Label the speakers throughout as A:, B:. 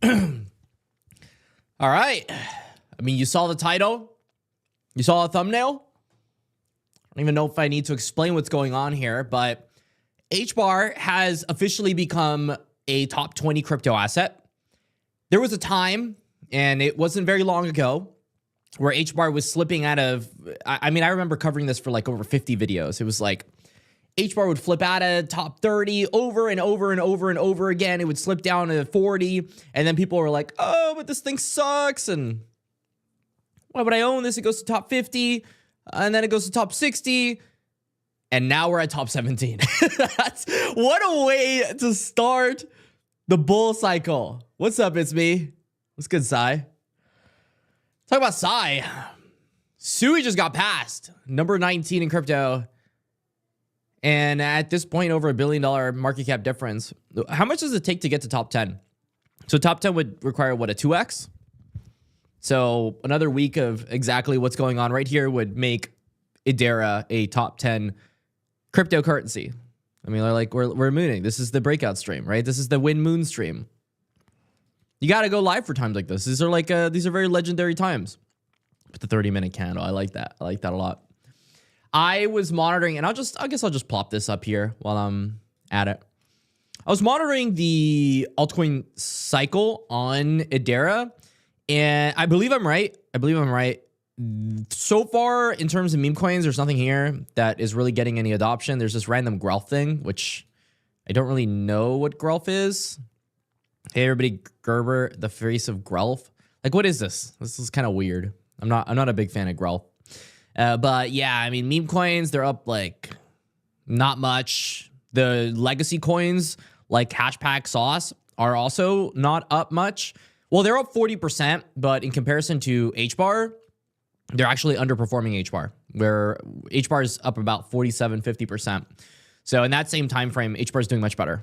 A: All right. I mean, you saw the title. You saw a thumbnail. I don't even know if I need to explain what's going on here, but HBAR has officially become a top 20 crypto asset. There was a time, and it wasn't very long ago, where HBAR was slipping out of, I mean, I remember covering this for like over 50 videos. It was like HBAR would flip out of top 30 over and over and over and over again. It would slip down to 40. And then people were like, oh, but this thing sucks. And why would I own this? It goes to top 50. And then it goes to top 60. And now we're at top 17. What a way to start the bull cycle. What's up? It's me. What's good, Sai? Talk about Sai. Sui just got passed. Number 19 in crypto. And at this point, over $1 billion market cap difference. How much does it take to get to top 10? So top 10 would require, what, a 2x? So another week of exactly what's going on right here would make Hedera a top 10 cryptocurrency. I mean, we're mooning. This is the breakout stream, right? This is the win moon stream. You got to go live for times like this. These are very legendary times. But the 30-minute candle, I like that. I like that a lot. I was monitoring, and I guess I'll just plop this up here while I'm at it. I was monitoring the altcoin cycle on Hedera, and I believe I'm right. So far, in terms of meme coins, there's nothing here that is really getting any adoption. There's this random Grelf thing, which I don't really know what Grelf is. Hey, everybody, Gerber, the face of Grelf. Like, what is this? This is kind of weird. I'm not a big fan of Grelf. But yeah, I mean, meme coins, they're up like not much. The legacy coins like Hashpack Sauce are also not up much. Well, they're up 40%, but in comparison to HBAR, they're actually underperforming HBAR, where HBAR is up about 47-50%. So in that same time frame, HBAR is doing much better.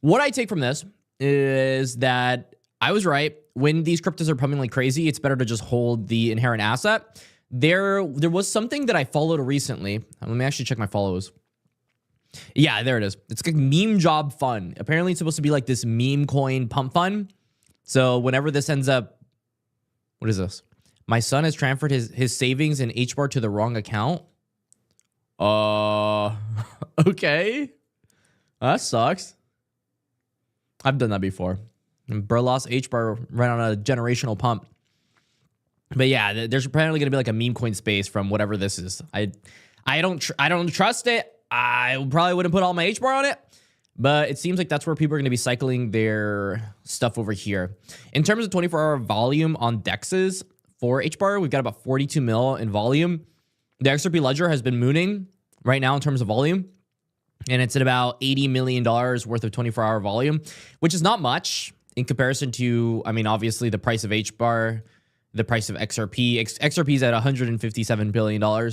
A: What I take from this is that I was right. When these cryptos are pumping like crazy, it's better to just hold the inherent asset. There was something that I followed recently. Let me actually check my follows. Yeah, there it is. It's like Meme Job Fund. Apparently, it's supposed to be like this meme coin pump fund. So whenever this ends up, what is this? My son has transferred his savings in HBAR to the wrong account. Okay. That sucks. I've done that before. Bro lost HBAR right on a generational pump. But yeah, there's apparently going to be like a meme coin space from whatever this is. I don't trust it. I probably wouldn't put all my HBAR on it. But it seems like that's where people are going to be cycling their stuff over here. In terms of 24-hour volume on DEXs for HBAR, we've got about 42 mil in volume. The XRP Ledger has been mooning right now in terms of volume. And it's at about $80 million worth of 24-hour volume, which is not much in comparison to, I mean, obviously the price of HBAR, the price of XRP. XRP is at $157 billion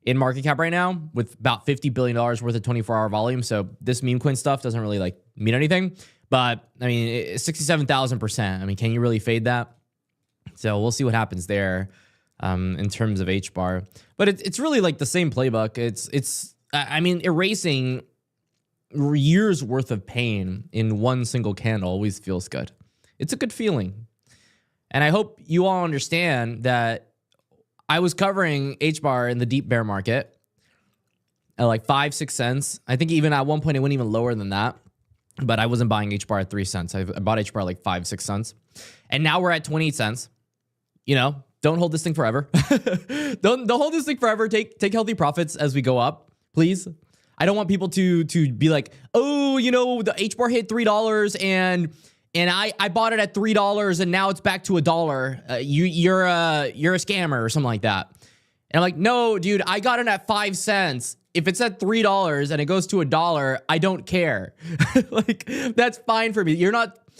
A: in market cap right now with about $50 billion worth of 24-hour volume. So this meme coin stuff doesn't really like mean anything. But I mean, 67,000%. I mean, can you really fade that? So we'll see what happens there in terms of HBAR. But it's really like the same playbook. I mean, erasing years worth of pain in one single candle always feels good. It's a good feeling. And I hope you all understand that I was covering HBAR in the deep bear market at like 5-6 cents. I think even at one point it went even lower than that. But I wasn't buying HBAR at 3 cents. I bought HBAR like 5-6 cents. And now we're at 28 cents. You know, don't hold this thing forever. don't hold this thing forever. Take healthy profits as we go up, please. I don't want people to be like, oh, you know, the HBAR hit $3 and I bought it at $3 and now it's back to $1. You're a scammer or something like that. And I'm like, no, dude, I got it at 5 cents. If it's at $3 and it goes to $1, I don't care. Like, that's fine for me.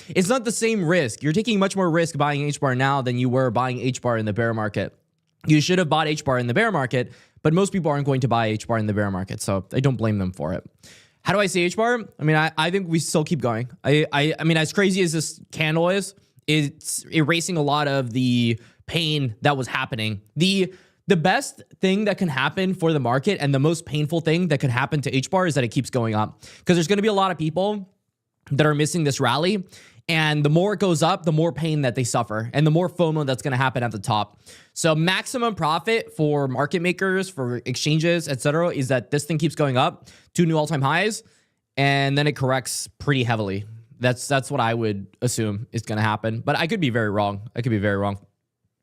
A: It's not the same risk. You're taking much more risk buying HBAR now than you were buying HBAR in the bear market. You should have bought HBAR in the bear market, but most people aren't going to buy HBAR in the bear market, so I don't blame them for it. How do I see HBAR? I mean, I think we still keep going. I mean, as crazy as this candle is, it's erasing a lot of the pain that was happening. The best thing that can happen for the market and the most painful thing that could happen to HBAR is that it keeps going up. Because there's going to be a lot of people that are missing this rally. And the more it goes up, the more pain that they suffer and the more FOMO that's going to happen at the top. So maximum profit for market makers, for exchanges, etc., is that this thing keeps going up to new all-time highs and then it corrects pretty heavily. That's what I would assume is going to happen. But I could be very wrong. I could be very wrong.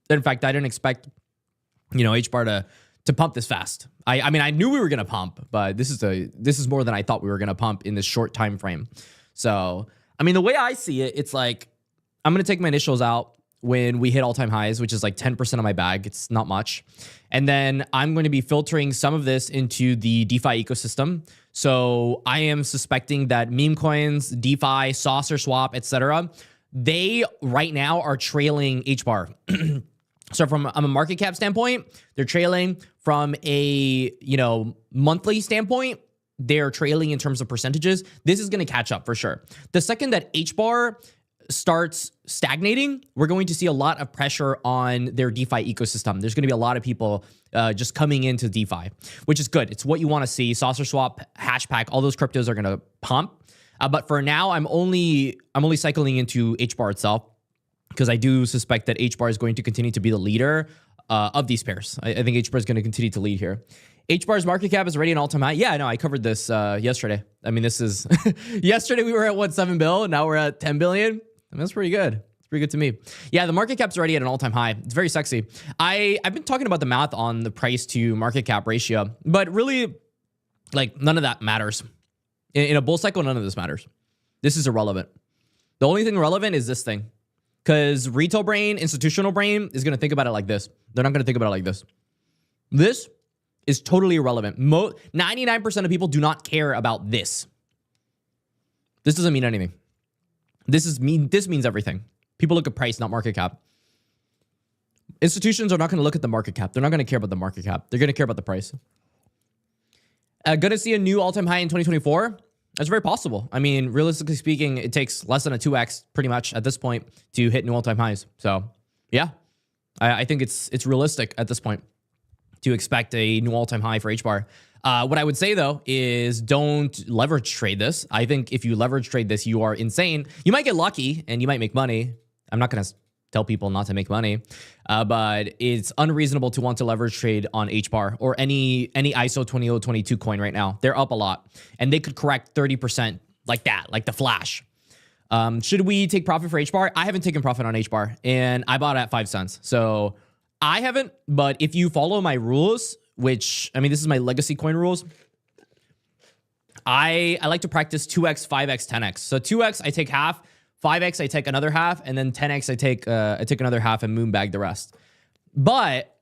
A: In fact, I didn't expect, H bar to pump this fast. I mean, I knew we were going to pump, but this is more than I thought we were going to pump in this short time frame. So, I mean, the way I see it, it's like I'm going to take my initials out when we hit all-time highs, which is like 10% of my bag. It's not much. And then I'm going to be filtering some of this into the DeFi ecosystem. So I am suspecting that meme coins, DeFi, saucer swap, etc., they right now are trailing HBAR. So from a market cap standpoint, they're trailing. From a, monthly standpoint, they're trailing in terms of percentages. This is going to catch up for sure. The second that HBAR starts stagnating, we're going to see a lot of pressure on their DeFi ecosystem. There's going to be a lot of people just coming into DeFi, which is good. It's what you want to see. Saucer Swap, Hashpack, all those cryptos are going to pump. But for now, I'm only cycling into HBAR itself because I do suspect that HBAR is going to continue to be the leader of these pairs. I think HBAR is going to continue to lead here. HBAR's market cap is already an all-time high. Yeah, no, I covered this yesterday. I mean, this is yesterday we were at 7 bill. Now we're at 10 billion. I mean, that's pretty good. It's pretty good to me. Yeah, the market cap's already at an all-time high. It's very sexy. I've been talking about the math on the price to market cap ratio, but really, like, none of that matters. In a bull cycle, none of this matters. This is irrelevant. The only thing relevant is this thing. Because retail brain, institutional brain is going to think about it like this. They're not going to think about it like this. This is totally irrelevant. 99% of people do not care about this. This doesn't mean anything. This means everything. People look at price, not market cap. Institutions are not going to look at the market cap. They're not going to care about the market cap. They're going to care about the price. Going to see a new all-time high in 2024? That's very possible. I mean, realistically speaking, it takes less than a 2x pretty much at this point to hit new all-time highs. So, yeah, I think it's realistic at this point to expect a new all-time high for HBAR. What I would say, though, is don't leverage trade this. I think if you leverage trade this, you are insane. You might get lucky and you might make money. I'm not going to tell people not to make money, but it's unreasonable to want to leverage trade on HBAR or any ISO 20022 coin right now. They're up a lot and they could correct 30% like that, like the flash. Should we take profit for HBAR? I haven't taken profit on HBAR and I bought at 5 cents. So I haven't, but if you follow my rules, which, I mean, this is my legacy coin rules, I like to practice 2x, 5x, 10x. So 2x, I take half, 5x, I take another half, and then 10x, I take another half and moonbag the rest. But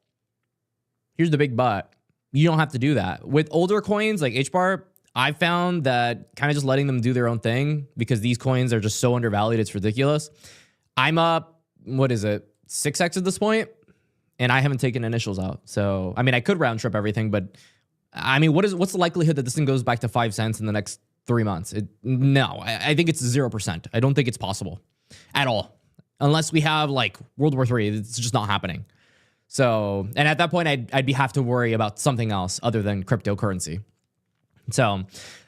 A: here's the big but. You don't have to do that. With older coins like HBAR, I found that kind of just letting them do their own thing because these coins are just so undervalued, it's ridiculous. I'm up, what is it, 6x at this point? And I haven't taken initials out. So, I mean, I could round trip everything, but I mean, what's the likelihood that this thing goes back to 5 cents in the next 3 months? No, I think it's 0%. I don't think it's possible at all. Unless we have like World War III, it's just not happening. So, and at that point, I'd have to worry about something else other than cryptocurrency. So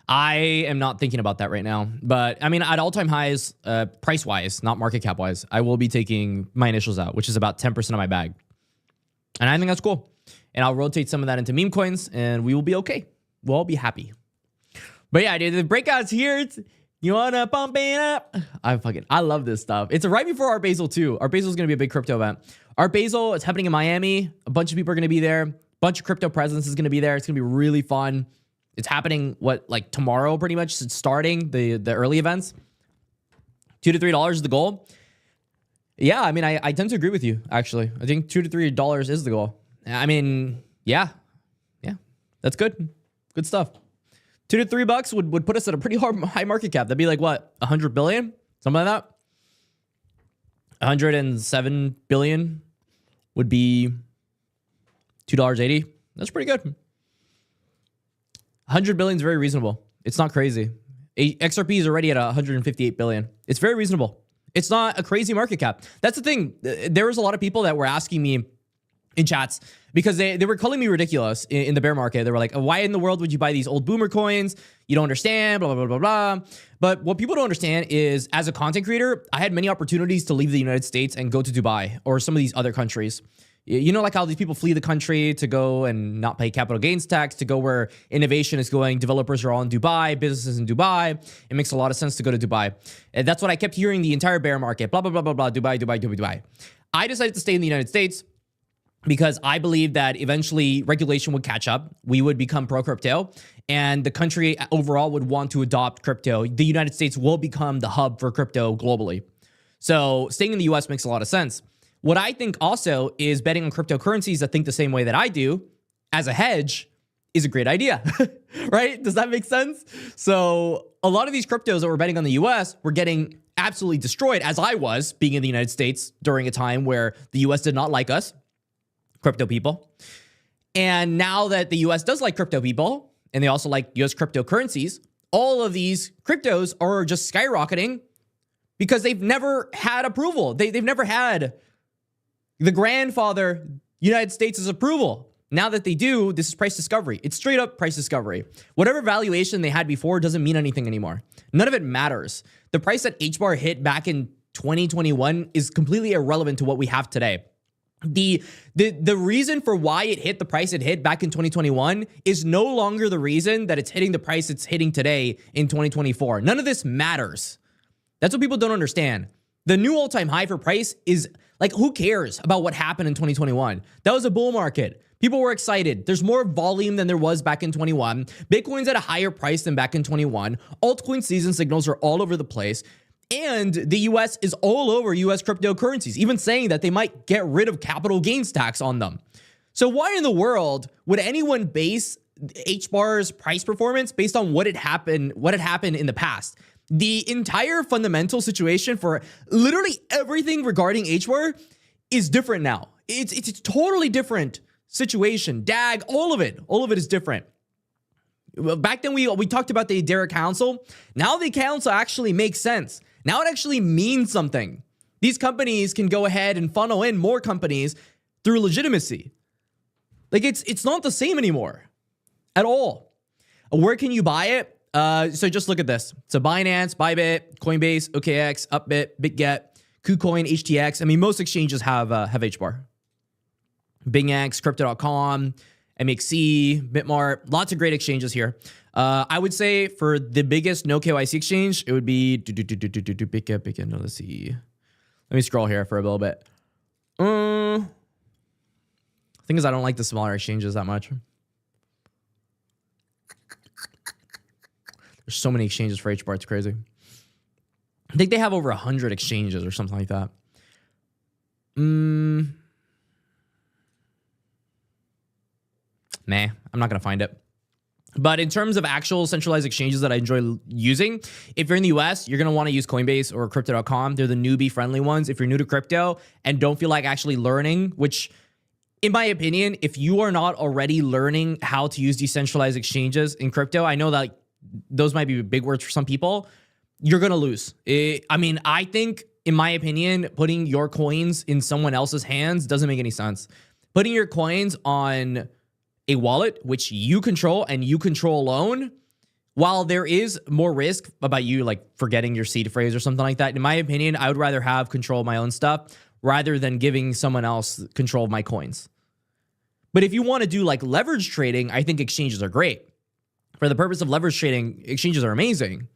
A: I am not thinking about that right now. But I mean, at all-time highs, price-wise, not market cap-wise, I will be taking my initials out, which is about 10% of my bag. And I think that's cool. And I'll rotate some of that into meme coins and we will be okay. We'll all be happy. But yeah, dude, the breakout's here. You want to pump it up? I love this stuff. It's right before Art Basel too. Art Basel is going to be a big crypto event. Art Basel, it's happening in Miami. A bunch of people are going to be there. A bunch of crypto presence is going to be there. It's going to be really fun. It's happening, like tomorrow pretty much. It's starting the early events. $2 to $3 is the goal. Yeah, I mean, I tend to agree with you, actually. I think $2 to $3 is the goal. I mean, yeah, that's good. Good stuff. $2 to $3 would put us at a pretty high market cap. That'd be like, what, 100 billion? Something like that? 107 billion would be $2.80. That's pretty good. 100 billion is very reasonable. It's not crazy. XRP is already at 158 billion. It's very reasonable. It's not a crazy market cap. That's the thing. There was a lot of people that were asking me, in chats because they were calling me ridiculous in the bear market. They were like, why in the world would you buy these old boomer coins? You don't understand, blah, blah, blah, blah, blah. But what people don't understand is as a content creator, I had many opportunities to leave the United States and go to Dubai or some of these other countries. You know, like how these people flee the country to go and not pay capital gains tax, to go where innovation is going. Developers are all in Dubai, businesses in Dubai. It makes a lot of sense to go to Dubai. And that's what I kept hearing the entire bear market. Blah, blah, blah, blah, blah. Dubai, Dubai, Dubai, Dubai. I decided to stay in the United States because I believe that eventually regulation would catch up. We would become pro-crypto, and the country overall would want to adopt crypto. The United States will become the hub for crypto globally. So staying in the US makes a lot of sense. What I think also is betting on cryptocurrencies that think the same way that I do as a hedge is a great idea, right? Does that make sense? So a lot of these cryptos that we're betting on the US were getting absolutely destroyed, as I was being in the United States during a time where the US did not like us, crypto people. And now that the US does like crypto people, and they also like US cryptocurrencies, all of these cryptos are just skyrocketing because they've never had approval. They've never had the grandfather United States' approval. Now that they do, this is price discovery. It's straight up price discovery. Whatever valuation they had before doesn't mean anything anymore. None of it matters. The price that HBAR hit back in 2021 is completely irrelevant to what we have today. The reason for why it hit the price it hit back in 2021 is no longer the reason that it's hitting the price it's hitting today in 2024. None of this matters. That's what people don't understand. The new all-time high for price is like, who cares about what happened in 2021? That was a bull market. People were excited. There's more volume than there was back in 21. Bitcoin's at a higher price than back in 21. Altcoin season signals are all over the place. And the US is all over US cryptocurrencies, even saying that they might get rid of capital gains tax on them. So why in the world would anyone base HBAR's price performance based on what had happened in the past? The entire fundamental situation for literally everything regarding HBAR is different now. It's a totally different situation. DAG, all of it is different. Back then we talked about the Hedera Council. Now the council actually makes sense. Now it actually means something. These companies can go ahead and funnel in more companies through legitimacy. Like it's not the same anymore at all. Where can you buy it? So just look at this. So Binance, Bybit, Coinbase, OKX, Upbit, BitGet, KuCoin, HTX. I mean, most exchanges have HBAR. BingX, Crypto.com, MXC, Bitmart, lots of great exchanges here. I would say for the biggest no KYC exchange, it would be BitGet. No, let's see. Let me scroll here for a little bit. The thing is, I don't like the smaller exchanges that much. There's so many exchanges for HBAR, it's crazy. I think they have over 100 exchanges or something like that. Nah, I'm not going to find it. But in terms of actual centralized exchanges that I enjoy using, if you're in the US, you're going to want to use Coinbase or Crypto.com. They're the newbie-friendly ones. If you're new to crypto and don't feel like actually learning, which, in my opinion, if you are not already learning how to use decentralized exchanges in crypto, I know that those might be big words for some people, you're going to lose. I think, in my opinion, putting your coins in someone else's hands doesn't make any sense. Putting your coins on a wallet, which you control and you control alone, while there is more risk about you like forgetting your seed phrase or something like that, in my opinion, I would rather have control of my own stuff rather than giving someone else control of my coins. But if you want to do like leverage trading, I think exchanges are great. For the purpose of leverage trading, exchanges are amazing.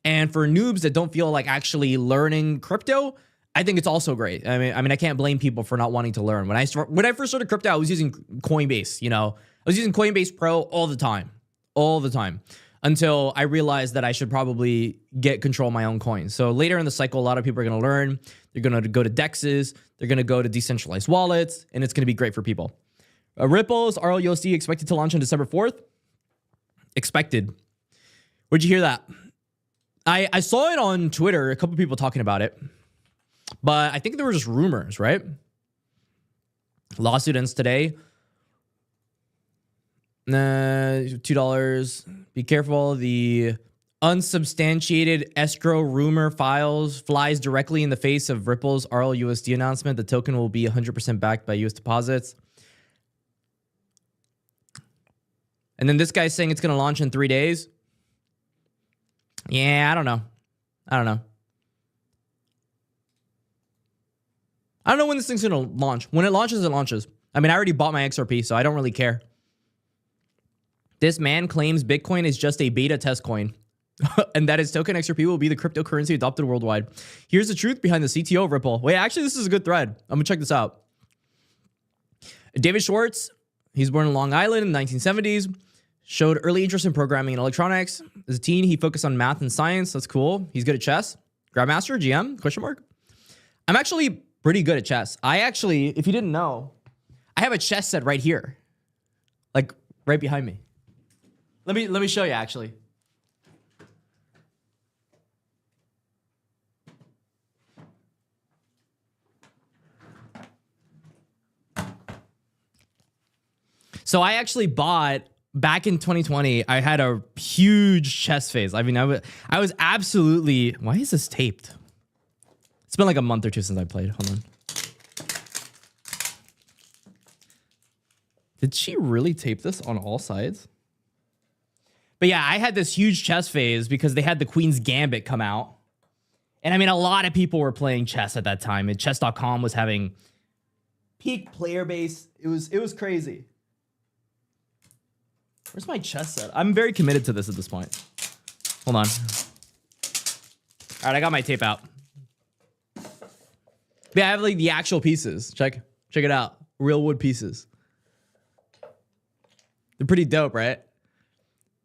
A: And for noobs that don't feel like actually learning crypto, I think it's also great. I mean, I can't blame people for not wanting to learn. When I first started crypto, I was using Coinbase, I was using Coinbase Pro all the time, until I realized that I should probably get control of my own coins. So later in the cycle, a lot of people are going to learn. They're going to go to DEXs. They're going to go to decentralized wallets, and it's going to be great for people. Ripple's RLUSD expected to launch on December 4th. Expected. Where'd you hear that? I saw it on Twitter, a couple people talking about it, but I think there were just rumors, right? Lawsuit ends today. $2. Be careful. The unsubstantiated escrow rumor flies directly in the face of Ripple's RLUSD announcement. The token will be 100% backed by US deposits. And then this guy's saying it's going to launch in 3 days. Yeah, I don't know. I don't know when this thing's going to launch. When it launches, it launches. I mean, I already bought my XRP, so I don't really care. This man claims Bitcoin is just a beta test coin and that his token XRP will be the cryptocurrency adopted worldwide. Here's the truth behind the CTO of Ripple. Wait, actually, this is a good thread. I'm going to check this out. David Schwartz, he's born in Long Island in the 1970s, showed early interest in programming and electronics. As a teen, he focused on math and science. That's cool. He's good at chess. Grandmaster, GM, question mark. I'm actually pretty good at chess. I actually, if you didn't know, I have a chess set right here. Like right behind me. Let me show you actually. So I actually bought back in 2020. I had a huge chess phase. I mean, I was absolutely. Why is this taped? It's been like a month or two since I played. Hold on. Did she really tape this on all sides? But yeah, I had this huge chess phase because they had the Queen's Gambit come out. And I mean, a lot of people were playing chess at that time. And chess.com was having peak player base. It was crazy. Where's my chess set? I'm very committed to this at this point. Hold on. All right, I got my tape out. Yeah, I have like the actual pieces. Check it out. Real wood pieces. They're pretty dope, right?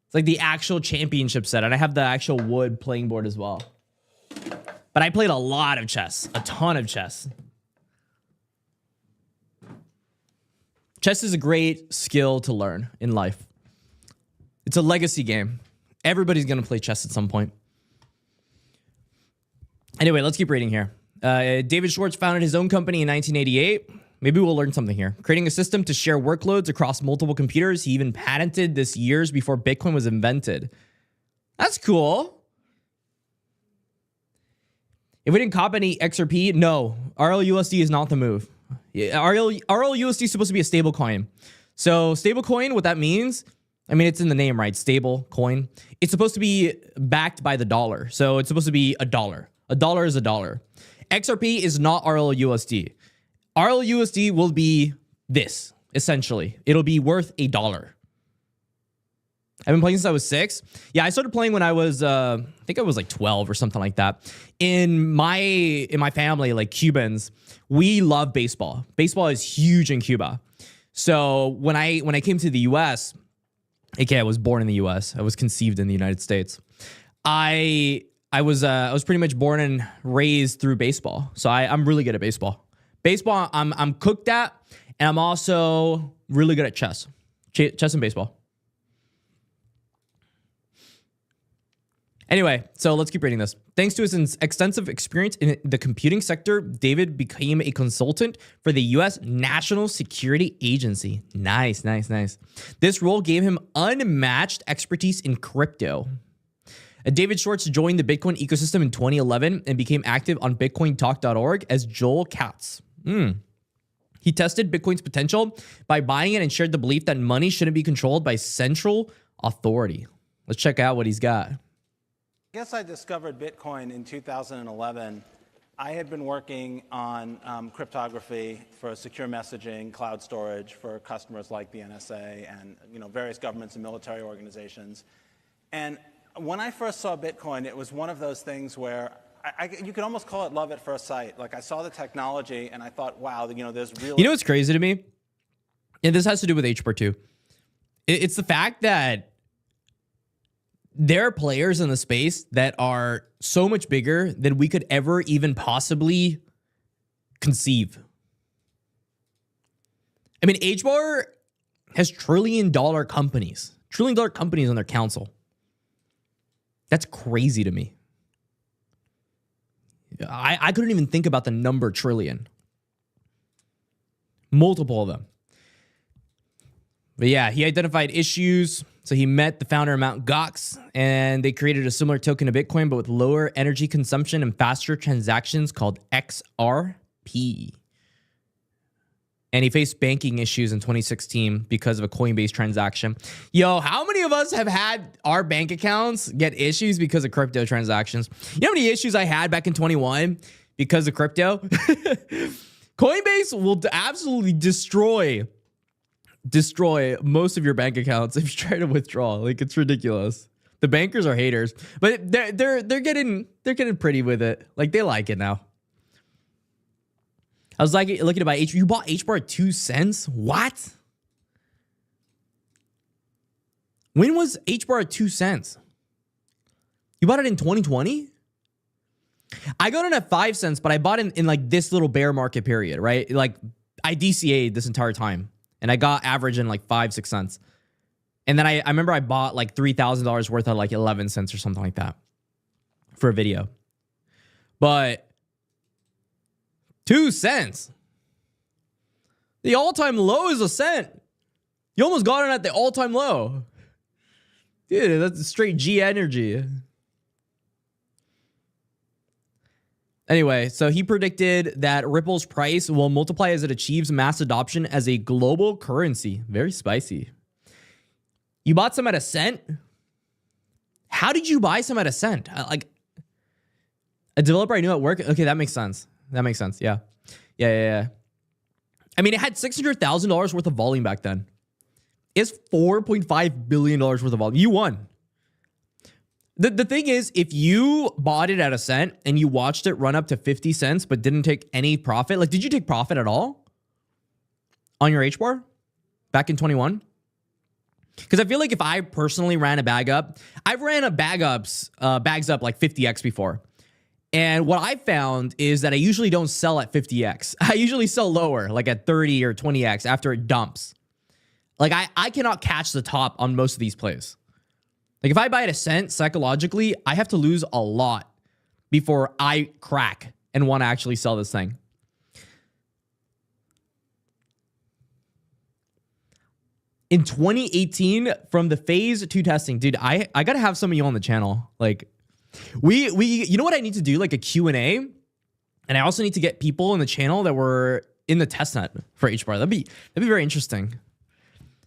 A: It's like the actual championship set. And I have the actual wood playing board as well. But I played a lot of chess. A ton of chess. Chess is a great skill to learn in life. It's a legacy game. Everybody's going to play chess at some point. Anyway, let's keep reading here. David Schwartz founded his own company in 1988. Maybe we'll learn something here. Creating a system to share workloads across multiple computers. He even patented this years before Bitcoin was invented. That's cool. If we didn't cop any XRP, no. RLUSD is not the move. Yeah, RLUSD is supposed to be a stable coin. So stable coin, what that means, I mean, it's in the name, right? Stable coin. It's supposed to be backed by the dollar. So it's supposed to be a dollar. A dollar is a dollar. XRP is not RLUSD. RLUSD will be this, essentially. It'll be worth $1. I've been playing since I was 6. Yeah, I started playing when I was, I think I was like 12 or something like that. In my family, like Cubans, we love baseball. Baseball is huge in Cuba. So when I came to the US, okay, I was born in the US. I was conceived in the United States. I was pretty much born and raised through baseball. So I'm really good at baseball. Baseball, I'm cooked at, and I'm also really good at chess. Chess and baseball. Anyway, so let's keep reading this. Thanks to his extensive experience in the computing sector, David became a consultant for the U.S. National Security Agency. Nice, nice, nice. This role gave him unmatched expertise in crypto. David Schwartz joined the Bitcoin ecosystem in 2011 and became active on bitcointalk.org as Joel Katz. He tested Bitcoin's potential by buying it and shared the belief that money shouldn't be controlled by central authority. Let's check out what he's got.
B: I guess I discovered Bitcoin in 2011. I had been working on cryptography for secure messaging, cloud storage for customers like the NSA and various governments and military organizations. And when I first saw Bitcoin, it was one of those things where you could almost call it love at first sight. Like I saw the technology and I thought, wow, there's really...
A: You know what's crazy to me? And this has to do with HBAR too. It's the fact that there are players in the space that are so much bigger than we could ever even possibly conceive. I mean, HBAR has trillion-dollar companies on their council. That's crazy to me. I couldn't even think about the number trillion. Multiple of them. But yeah, he identified issues. So he met the founder of Mt. Gox, and they created a similar token to Bitcoin, but with lower energy consumption and faster transactions called XRP. and he faced banking issues in 2016 because of a Coinbase transaction. Yo, how many of us have had our bank accounts get issues because of crypto transactions? You know how many issues I had back in 21 because of crypto? Coinbase will absolutely destroy most of your bank accounts if you try to withdraw. Like, it's ridiculous. The bankers are haters, but they're getting pretty with it. Like, they like it now. I was like looking to buy H. You bought H bar at 2 cents? What? When was H bar at 2 cents? You bought it in 2020? I got it at 5 cents, but I bought it in like this little bear market period, right? Like, I DCA'd this entire time, and I got average in like 5-6 cents. And then I remember I bought like $3,000 worth at like 11 cents or something like that for a video. But 2 cents. The all-time low is a cent. You almost got it at the all-time low. Dude, that's straight G energy. Anyway, so he predicted that Ripple's price will multiply as it achieves mass adoption as a global currency. Very spicy. You bought some at a cent? How did you buy some at a cent? Like, a developer I knew at work? Okay, that makes sense. That makes sense. Yeah. Yeah. I mean, it had $600,000 worth of volume back then. It's $4.5 billion worth of volume. You won. The thing is, if you bought it at a cent and you watched it run up to 50 cents but didn't take any profit, like, did you take profit at all on your H bar back in 21? Because I feel like if I personally ran a bag up, I've ran a bags up like 50x before. And what I found is that I usually don't sell at 50x. I usually sell lower, like at 30 or 20x after it dumps. Like, I cannot catch the top on most of these plays. Like, if I buy at a cent, psychologically, I have to lose a lot before I crack and want to actually sell this thing. In 2018, from the phase 2 testing, dude, I got to have some of you on the channel. Like, we you know what I need to do? Like a Q&A. And I also need to get people in the channel that were in the testnet for HBAR. That'd be very interesting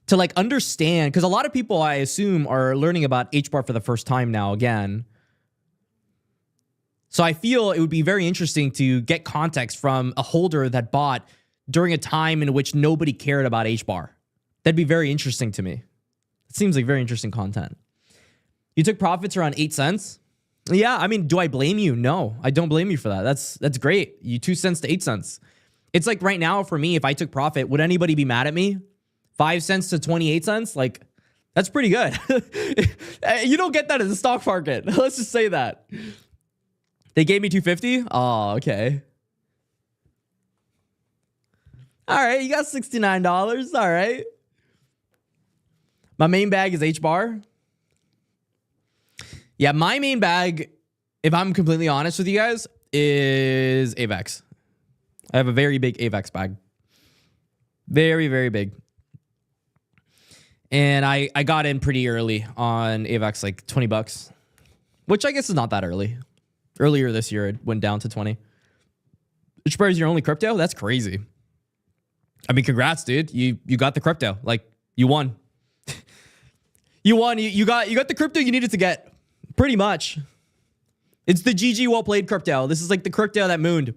A: to like understand, because a lot of people, I assume, are learning about HBAR for the first time now again. So I feel it would be very interesting to get context from a holder that bought during a time in which nobody cared about HBAR. That'd be very interesting to me. It seems like very interesting content. You took profits around 8 cents. Yeah, I mean, do I blame you? No, I don't blame you for that. That's great. You 2 cents to 8 cents. It's like right now for me, if I took profit, would anybody be mad at me? 5 cents to 28 cents? Like, that's pretty good. You don't get that in the stock market. Let's just say that. They gave me 250. Oh, okay. All right, you got $69. All right. My main bag is HBAR. Yeah, my main bag, if I'm completely honest with you guys, is AVAX. I have a very big AVAX bag. Very, very big. And I got in pretty early on AVAX, like 20 bucks, which I guess is not that early. Earlier this year, it went down to 20. HBAR is your only crypto? That's crazy. I mean, congrats, dude. You got the crypto. Like, you won. You won. You got the crypto you needed to get. Pretty much. It's the GG well played crypto. This is like the crypto that mooned.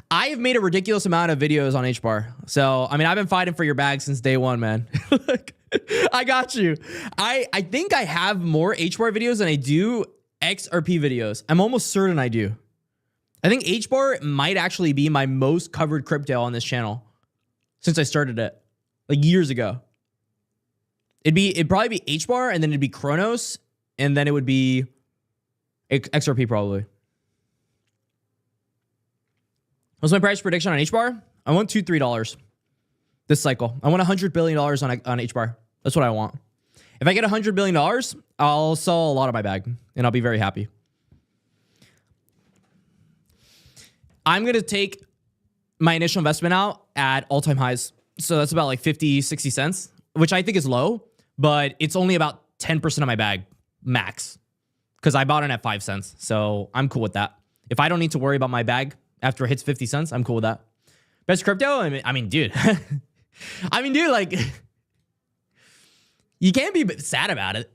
A: I have made a ridiculous amount of videos on HBAR. So, I mean, I've been fighting for your bag since day one, man. I got you. I think I have more HBAR videos than I do XRP videos. I'm almost certain I do. I think HBAR might actually be my most covered crypto on this channel since I started it, like years ago. It'd probably be HBAR, and then it'd be Chronos, and then it would be XRP probably. What's my price prediction on HBAR? I want $2-3 this cycle. I want $100 billion on HBAR. That's what I want. If I get $100 billion, I'll sell a lot of my bag, and I'll be very happy. I'm going to take my initial investment out at all-time highs. So that's about like 50, 60 cents, which I think is low, but it's only about 10% of my bag max because I bought it at 5 cents. So I'm cool with that. If I don't need to worry about my bag after it hits 50 cents, I'm cool with that. Best crypto? I mean, dude, I mean, dude, like, you can't be sad about it.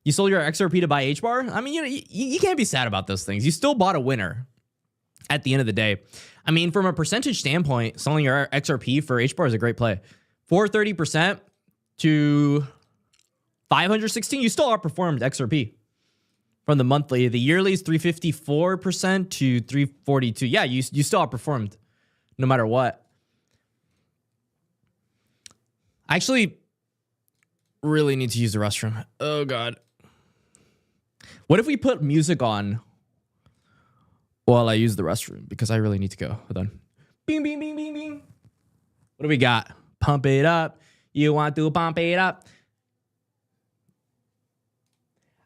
A: You sold your XRP to buy H bar. I mean, you can't be sad about those things. You still bought a winner at the end of the day. I mean, from a percentage standpoint, selling your XRP for H bar is a great play. 430% to 516, you still outperformed XRP from the monthly. The yearly is 354% to 342. Yeah, you still outperformed no matter what. I actually really need to use the restroom. Oh, God. What if we put music on while I use the restroom? Because I really need to go. Hold on. Bing, bing, bing, bing, bing. What do we got? Pump it up. You want to pump it up.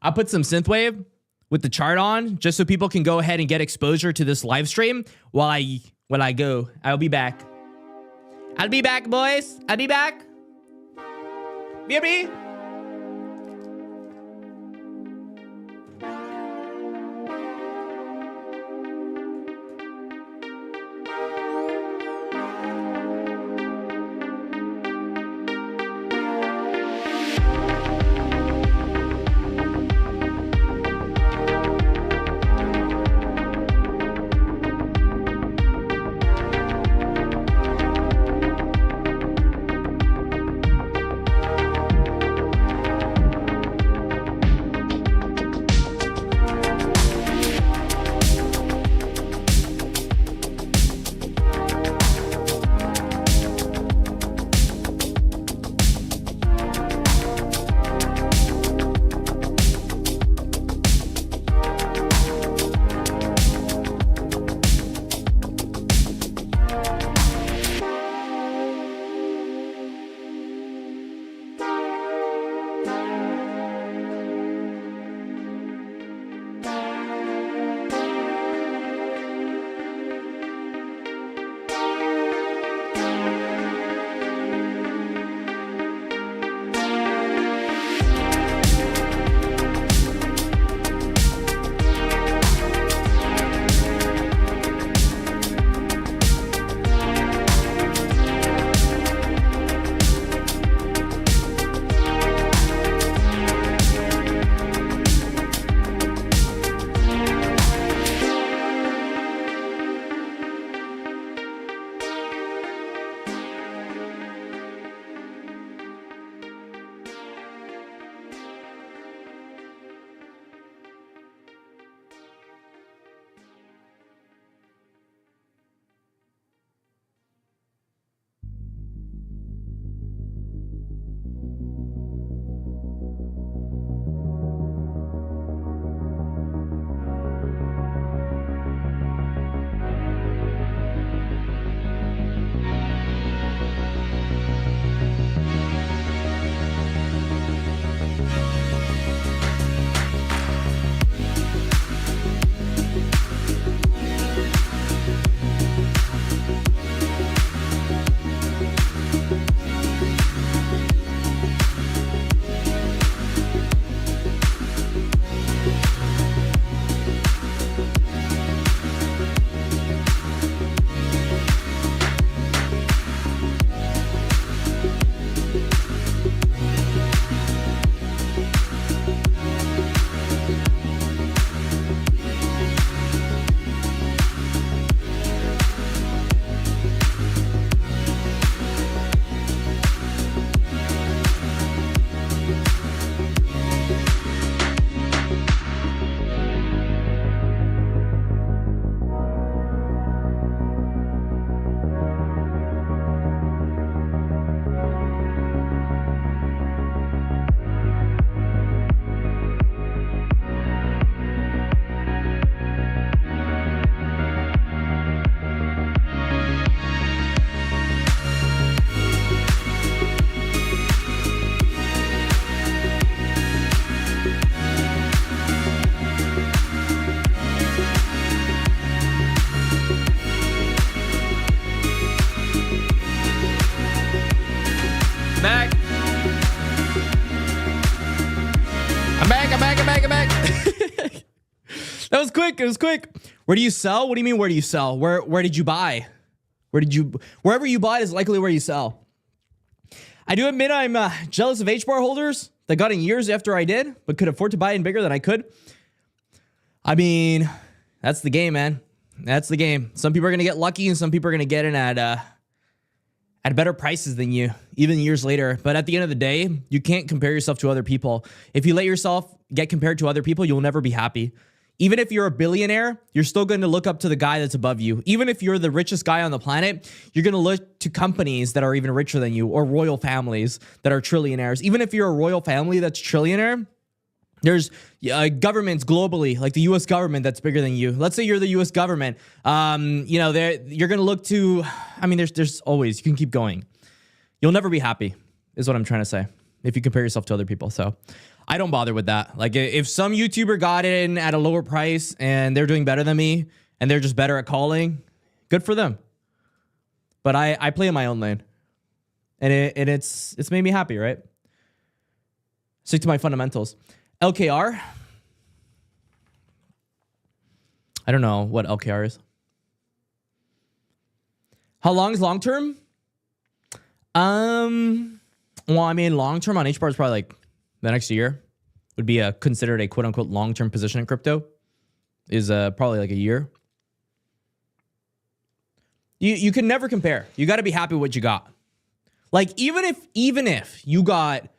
A: I'll put some synthwave with the chart on just so people can go ahead and get exposure to this live stream while I go. I'll be back. I'll be back, boys. I'll be back. BRB. That was quick. It was quick. Where do you sell? What do you mean, where do you sell? Where did you buy? Wherever you buy is likely where you sell. I do admit I'm jealous of HBAR holders that got in years after I did, but could afford to buy in bigger than I could. I mean, that's the game, man. That's the game. Some people are going to get lucky and some people are going to get in at better prices than you, even years later. But at the end of the day, you can't compare yourself to other people. If you let yourself get compared to other people, you'll never be happy. Even if you're a billionaire, you're still going to look up to the guy that's above you. Even if you're the richest guy on the planet, you're going to look to companies that are even richer than you, or royal families that are trillionaires. Even if you're a royal family that's trillionaire, there's governments globally, like the U.S. government, that's bigger than you. Let's say you're the U.S. government. You know, you're going to look to, I mean, there's always, you can keep going. You'll never be happy, is what I'm trying to say, if you compare yourself to other people. So I don't bother with that. Like, if some YouTuber got in at a lower price and they're doing better than me and they're just better at calling, good for them. But I play in my own lane, and it's made me happy, right? Stick to my fundamentals. LKR. I don't know what LKR is. How long is long term? Well, I mean, long term on HBAR is probably like the next year. Would be considered a quote unquote long term position in crypto. Is probably like a year. You can never compare. You got to be happy with what you got. Like, even if you got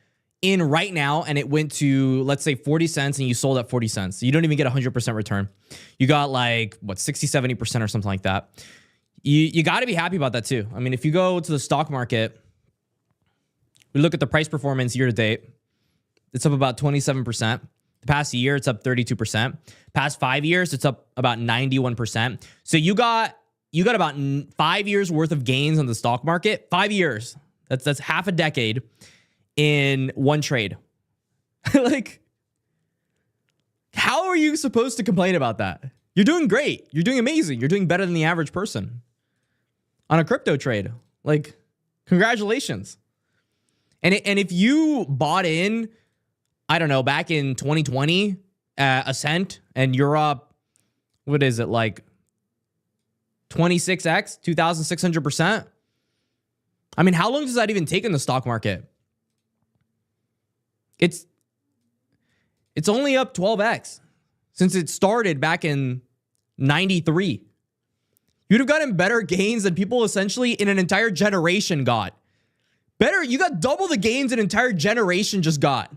A: in right now and it went to, let's say, 40 cents and you sold at 40 cents, you don't even get 100% return. You got like, what, 60, 70% or something like that. You got to be happy about that too. I mean, if you go to the stock market, we look at the price performance year to date, it's up about 27%. The past year, it's up 32%. Past 5 years, it's up about 91%. So you got about 5 years worth of gains on the stock market. 5 years. That's half a decade in one trade. Like, how are you supposed to complain about that? You're doing great. You're doing amazing. You're doing better than the average person on a crypto trade. Like, congratulations. And if you bought in, I don't know, back in 2020, a cent, and you're up, what is it, like 26x, 2,600%? I mean, how long does that even take in the stock market? It's only up 12x since it started back in 93. You'd have gotten better gains than people essentially in an entire generation got. Better, you got double the gains an entire generation just got.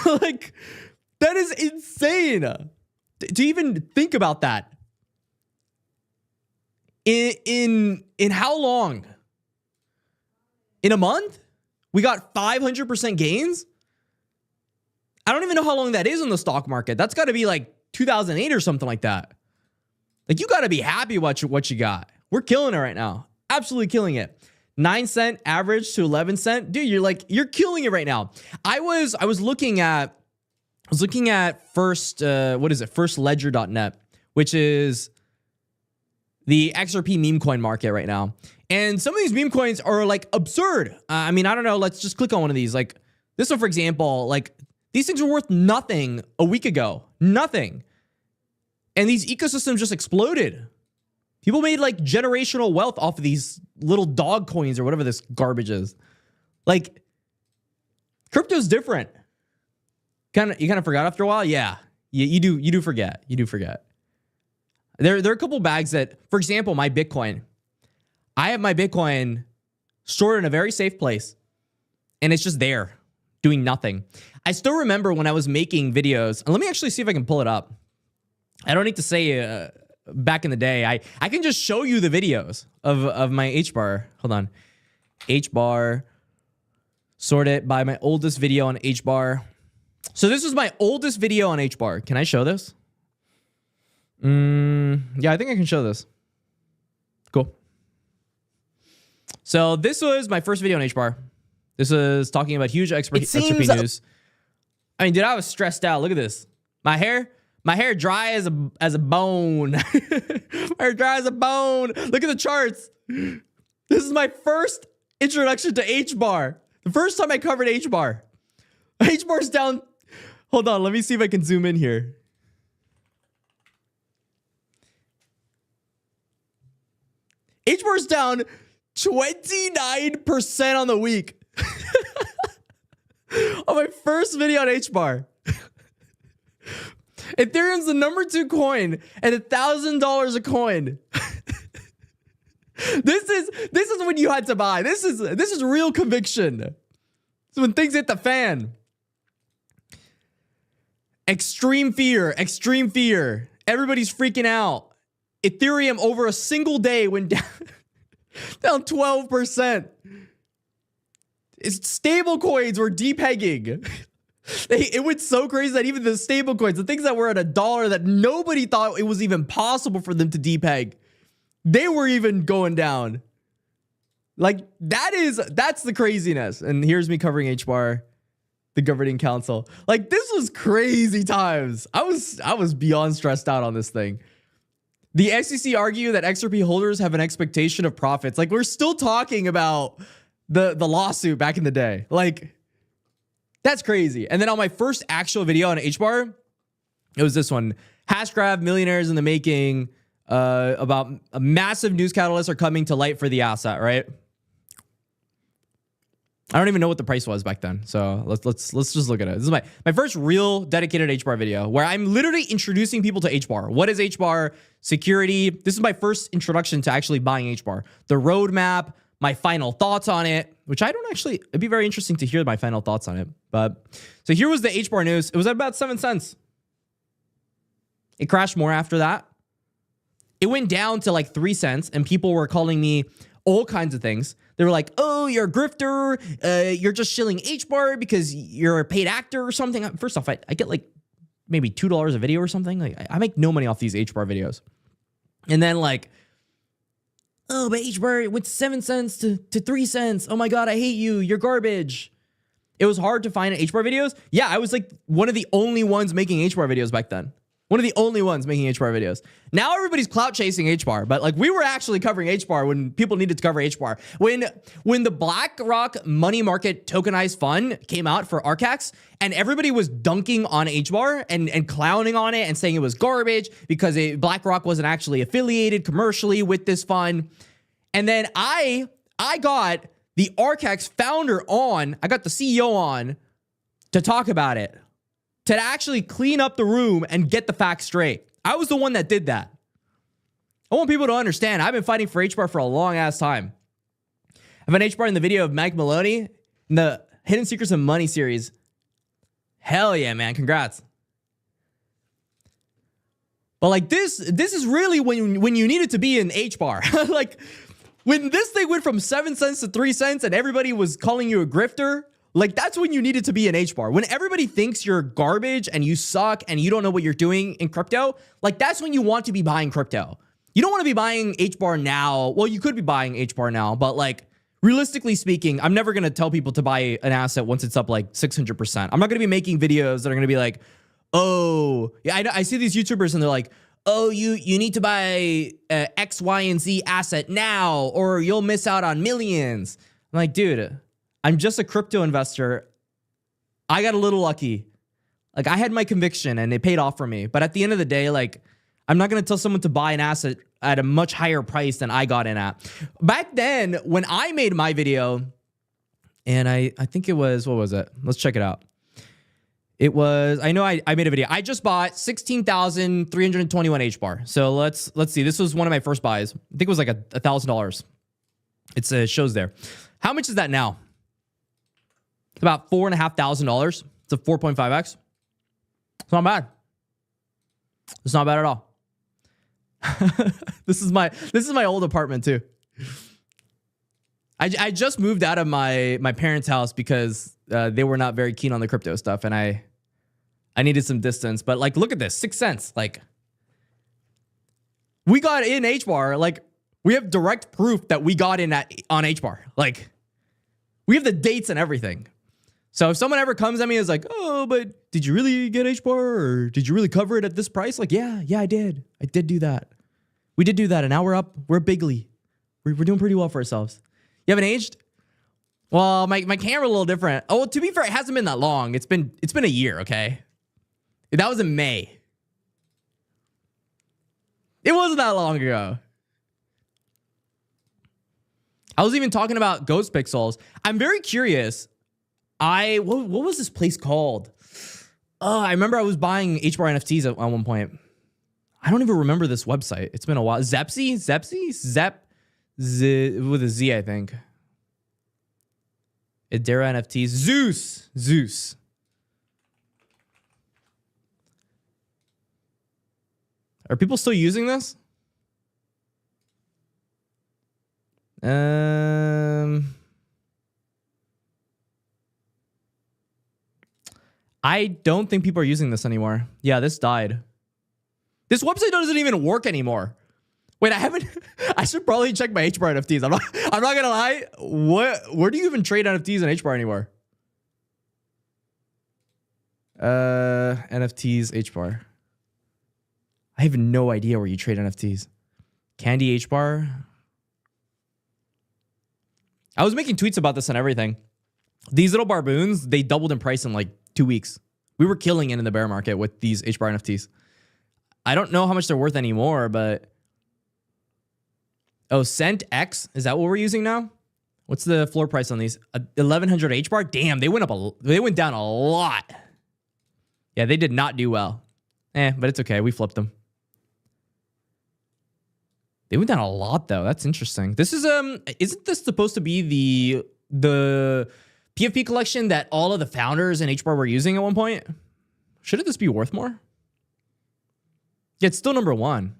A: Like, that is insane to even think about that. In how long? In a month? We got 500% gains? I don't even know how long that is in the stock market. That's got to be like 2008 or something like that. Like, you got to be happy with what you got. We're killing it right now. Absolutely killing it. 9 cent average to 11 cent. Dude, you're killing it right now. I was looking at firstledger.net, which is the XRP meme coin market right now. And some of these meme coins are like absurd. I mean, I don't know. Let's just click on one of these. Like this one, for example, like these things were worth nothing a week ago. Nothing. And these ecosystems just exploded. People made like generational wealth off of these little dog coins or whatever this garbage is. Like, crypto's different. You kind of forgot after a while? Yeah. You do forget. You do forget. There are a couple bags that, for example, my Bitcoin. I have my Bitcoin stored in a very safe place, and it's just there, doing nothing. I still remember when I was making videos, and let me actually see if I can pull it up. I don't need to say back in the day. I can just show you the videos of my HBAR. Hold on. HBAR. Sort it by my oldest video on HBAR. So this was my oldest video on HBAR. Can I show this? Yeah, I think I can show this. Cool. So this was my first video on HBAR. This was talking about huge XRP news. I mean, dude, I was stressed out. Look at this. My hair dry as a bone. My hair dry as a bone. Look at the charts. This is my first introduction to HBAR. The first time I covered HBAR. HBAR's down. Hold on, let me see if I can zoom in here. H bar's down 29% on the week. On my first video on H bar. Ethereum's the number 2 coin at $1,000 a coin. This is when you had to buy. This is real conviction. It's when things hit the fan. Extreme fear. Everybody's freaking out. Ethereum over a single day went down 12%. Stable coins were depegging. It went so crazy that even the stable coins, the things that were at $1 that nobody thought it was even possible for them to depeg, they were even going down. Like that's the craziness. And here's me covering H bar, the governing council. Like this was crazy times. I was beyond stressed out on this thing. The SEC argue that XRP holders have an expectation of profits. Like we're still talking about the lawsuit back in the day. Like that's crazy. And then on my first actual video on H bar, it was this one. Hashgraph millionaires in the making, about a massive news catalysts are coming to light for the asset, right? I don't even know what the price was back then. So let's just look at it. This is my first real dedicated H bar video where I'm literally introducing people to H bar. What is H bar? Security. This is my first introduction to actually buying H bar. The roadmap, my final thoughts on it, which I don't actually, it'd be very interesting to hear my final thoughts on it. But so here was the H bar news. It was at about 7 cents. It crashed more after that. It went down to like 3 cents and people were calling me all kinds of things. They were like, oh, you're a grifter. You're just shilling H bar because you're a paid actor or something. First off, I get like maybe $2 a video or something. Like I make no money off these H bar videos. And then like, oh, but H bar went 7 cents to 3 cents. Oh my God, I hate you. You're garbage. It was hard to find H bar videos. Yeah, I was like one of the only ones making H bar videos back then. One of the only ones making H bar videos. Now everybody's clout chasing H bar, but like we were actually covering H bar when people needed to cover H bar. When the BlackRock money market tokenized fund came out for RCAX and everybody was dunking on H bar and clowning on it and saying it was garbage because BlackRock wasn't actually affiliated commercially with this fund. And then I got the RCAX founder on, I got the CEO on to talk about it, to actually clean up the room and get the facts straight. I was the one that did that. I want people to understand, I've been fighting for H bar for a long ass time. I've had H bar in the video of Mike Maloney in the Hidden Secrets of Money series. Hell yeah, man. Congrats. But like this is really when you needed to be in H bar. Like when this thing went from 7 cents to 3 cents and everybody was calling you a grifter, like that's when you needed to be in H bar. When everybody thinks you're garbage and you suck and you don't know what you're doing in crypto, like that's when you want to be buying crypto. You don't want to be buying H bar now. Well, you could be buying H bar now, but like realistically speaking, I'm never going to tell people to buy an asset once it's up like 600%. I'm not going to be making videos that are going to be like, oh, yeah, I see these YouTubers and they're like, oh, you need to buy X, Y, and Z asset now or you'll miss out on millions. I'm like, dude, I'm just a crypto investor. I got a little lucky. Like I had my conviction and it paid off for me. But at the end of the day, like I'm not going to tell someone to buy an asset at a much higher price than I got in at. Back then, when I made my video, and I think it was, what was it? Let's check it out. It was, I know I made a video. I just bought 16,321 H bar. So let's see. This was one of my first buys. I think it was like $1,000. It shows there. How much is that now? It's about $4,500. It's a 4.5x. It's not bad. It's not bad at all. This is my old apartment too. I just moved out of my parents' house because they were not very keen on the crypto stuff, and I needed some distance. But like, look at this, 6 cents. Like, we got in H bar. Like, we have direct proof that we got in on H bar. Like, we have the dates and everything. So if someone ever comes at me and is like, oh, but did you really get H bar or did you really cover it at this price? Like, yeah, I did. I did do that. We did do that. And now we're up. We're bigly. We're doing pretty well for ourselves. You haven't aged? Well, my camera a little different. Oh, to be fair, it hasn't been that long. It's been a year, okay? That was in May. It wasn't that long ago. I was even talking about Ghost Pixels. I'm very curious. What was this place called? I remember I was buying HBAR NFTs at one point. I don't even remember this website. It's been a while. Zepsy? With a Z, I think. Hedera NFTs. Zeus. Are people still using this? I don't think people are using this anymore. Yeah, this died. This website doesn't even work anymore. Wait, I should probably check my HBAR NFTs. I'm not gonna lie. Where do you even trade NFTs and HBAR anymore? NFTs, HBAR. I have no idea where you trade NFTs. Candy HBAR. I was making tweets about this and everything. These little barboons, they doubled in price in like 2 weeks. We were killing it in the bear market with these HBAR NFTs. I don't know how much they're worth anymore, but... Oh, Cent X? Is that what we're using now? What's the floor price on these? 1100 HBAR? Damn, they went down a lot. Yeah, they did not do well. But it's okay. We flipped them. They went down a lot though. That's interesting. This is isn't this supposed to be the PFP collection that all of the founders in HBAR were using at one point? Shouldn't this be worth more? Yeah, it's still number one.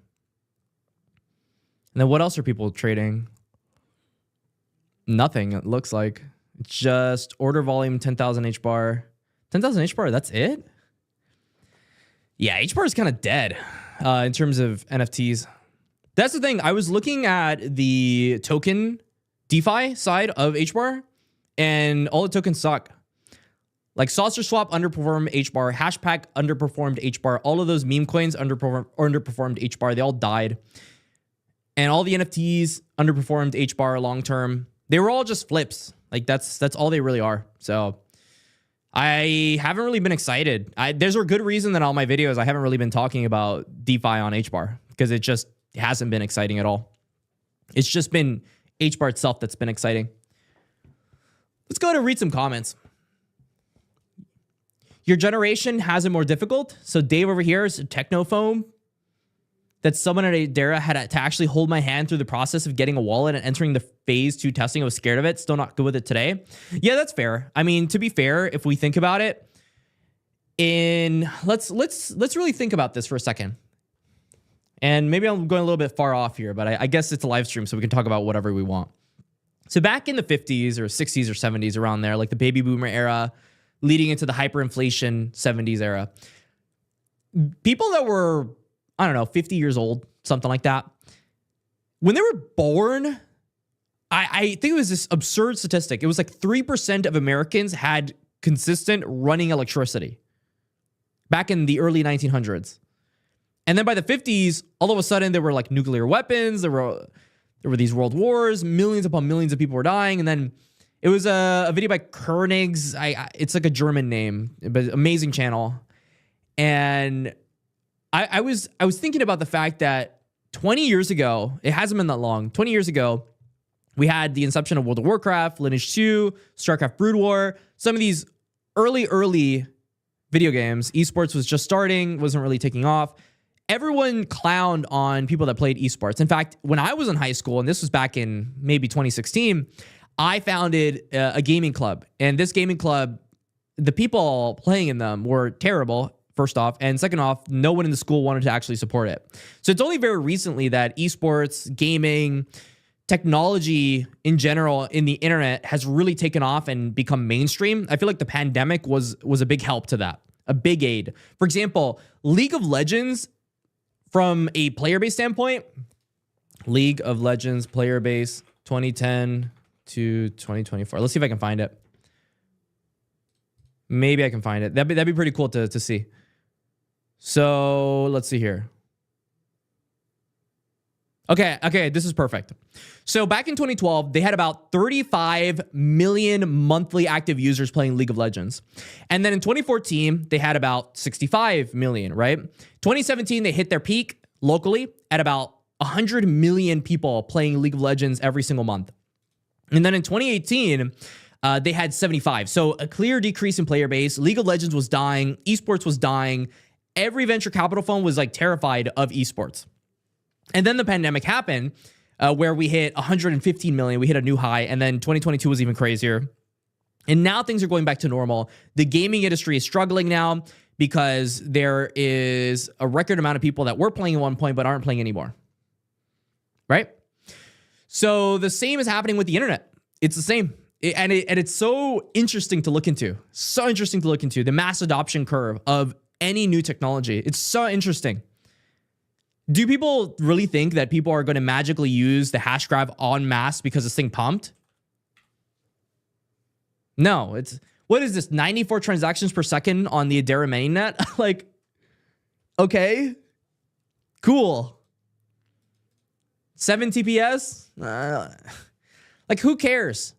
A: And then what else are people trading? Nothing, it looks like. It's just order volume 10,000 HBAR. 10,000 HBAR, that's it? Yeah, HBAR is kind of dead in terms of NFTs. That's the thing. I was looking at the token DeFi side of HBAR, and all the tokens suck. Like Saucer Swap underperformed HBAR, Hashpack underperformed HBAR, all of those meme coins underperformed HBAR. They all died. And all the NFTs underperformed HBAR long term. They were all just flips. Like that's all they really are. So I haven't really been excited. There's a good reason that all my videos I haven't really been talking about DeFi on HBAR, because it just hasn't been exciting at all. It's just been HBAR itself that's been exciting. Let's go to read some comments. Your generation has it more difficult. So Dave over here is a technophone. That someone at Hedera had to actually hold my hand through the process of getting a wallet and entering the phase 2 testing. I was scared of it. Still not good with it today. Yeah, that's fair. I mean, to be fair, if we think about it, let's really think about this for a second. And maybe I'm going a little bit far off here, but I guess it's a live stream, so we can talk about whatever we want. So back in the 50s or 60s or 70s, around there, like the baby boomer era, leading into the hyperinflation 70s era, people that were, I don't know, 50 years old, something like that, when they were born, I think it was this absurd statistic. It was like 3% of Americans had consistent running electricity back in the early 1900s. And then by the 50s, all of a sudden there were like nuclear weapons. There were these world wars. Millions upon millions of people were dying. And then it was a video by Koenigs. It's like a German name, but amazing channel. And I was thinking about the fact that 20 years ago, it hasn't been that long. 20 years ago, we had the inception of World of Warcraft, Lineage 2, StarCraft Brood War. Some of these early video games. Esports was just starting, wasn't really taking off. Everyone clowned on people that played esports. In fact, when I was in high school, and this was back in maybe 2016, I founded a gaming club. And this gaming club, the people playing in them were terrible, first off. And second off, no one in the school wanted to actually support it. So it's only very recently that esports, gaming, technology in general in the internet has really taken off and become mainstream. I feel like the pandemic was a big help to that, a big aid. For example, League of Legends, from a player base standpoint, League of Legends player base 2010 to 2024. Let's see if I can find it. Maybe I can find it. That'd be pretty cool to see. So let's see here. Okay, this is perfect. So back in 2012, they had about 35 million monthly active users playing League of Legends. And then in 2014, they had about 65 million, right? 2017, they hit their peak locally at about 100 million people playing League of Legends every single month. And then in 2018, they had 75. So a clear decrease in player base. League of Legends was dying. Esports was dying. Every venture capital fund was like terrified of esports. And then the pandemic happened where we hit 115 million. We hit a new high. And then 2022 was even crazier. And now things are going back to normal. The gaming industry is struggling now because there is a record amount of people that were playing at one point but aren't playing anymore. Right? So the same is happening with the internet. It's the same. And it's so interesting to look into. So interesting to look into. The mass adoption curve of any new technology. It's so interesting. Do people really think that people are going to magically use the hash graph en masse because this thing pumped? No, what is this? 94 transactions per second on the Hedera mainnet? Like, okay, cool. 7 TPS? Like, who cares?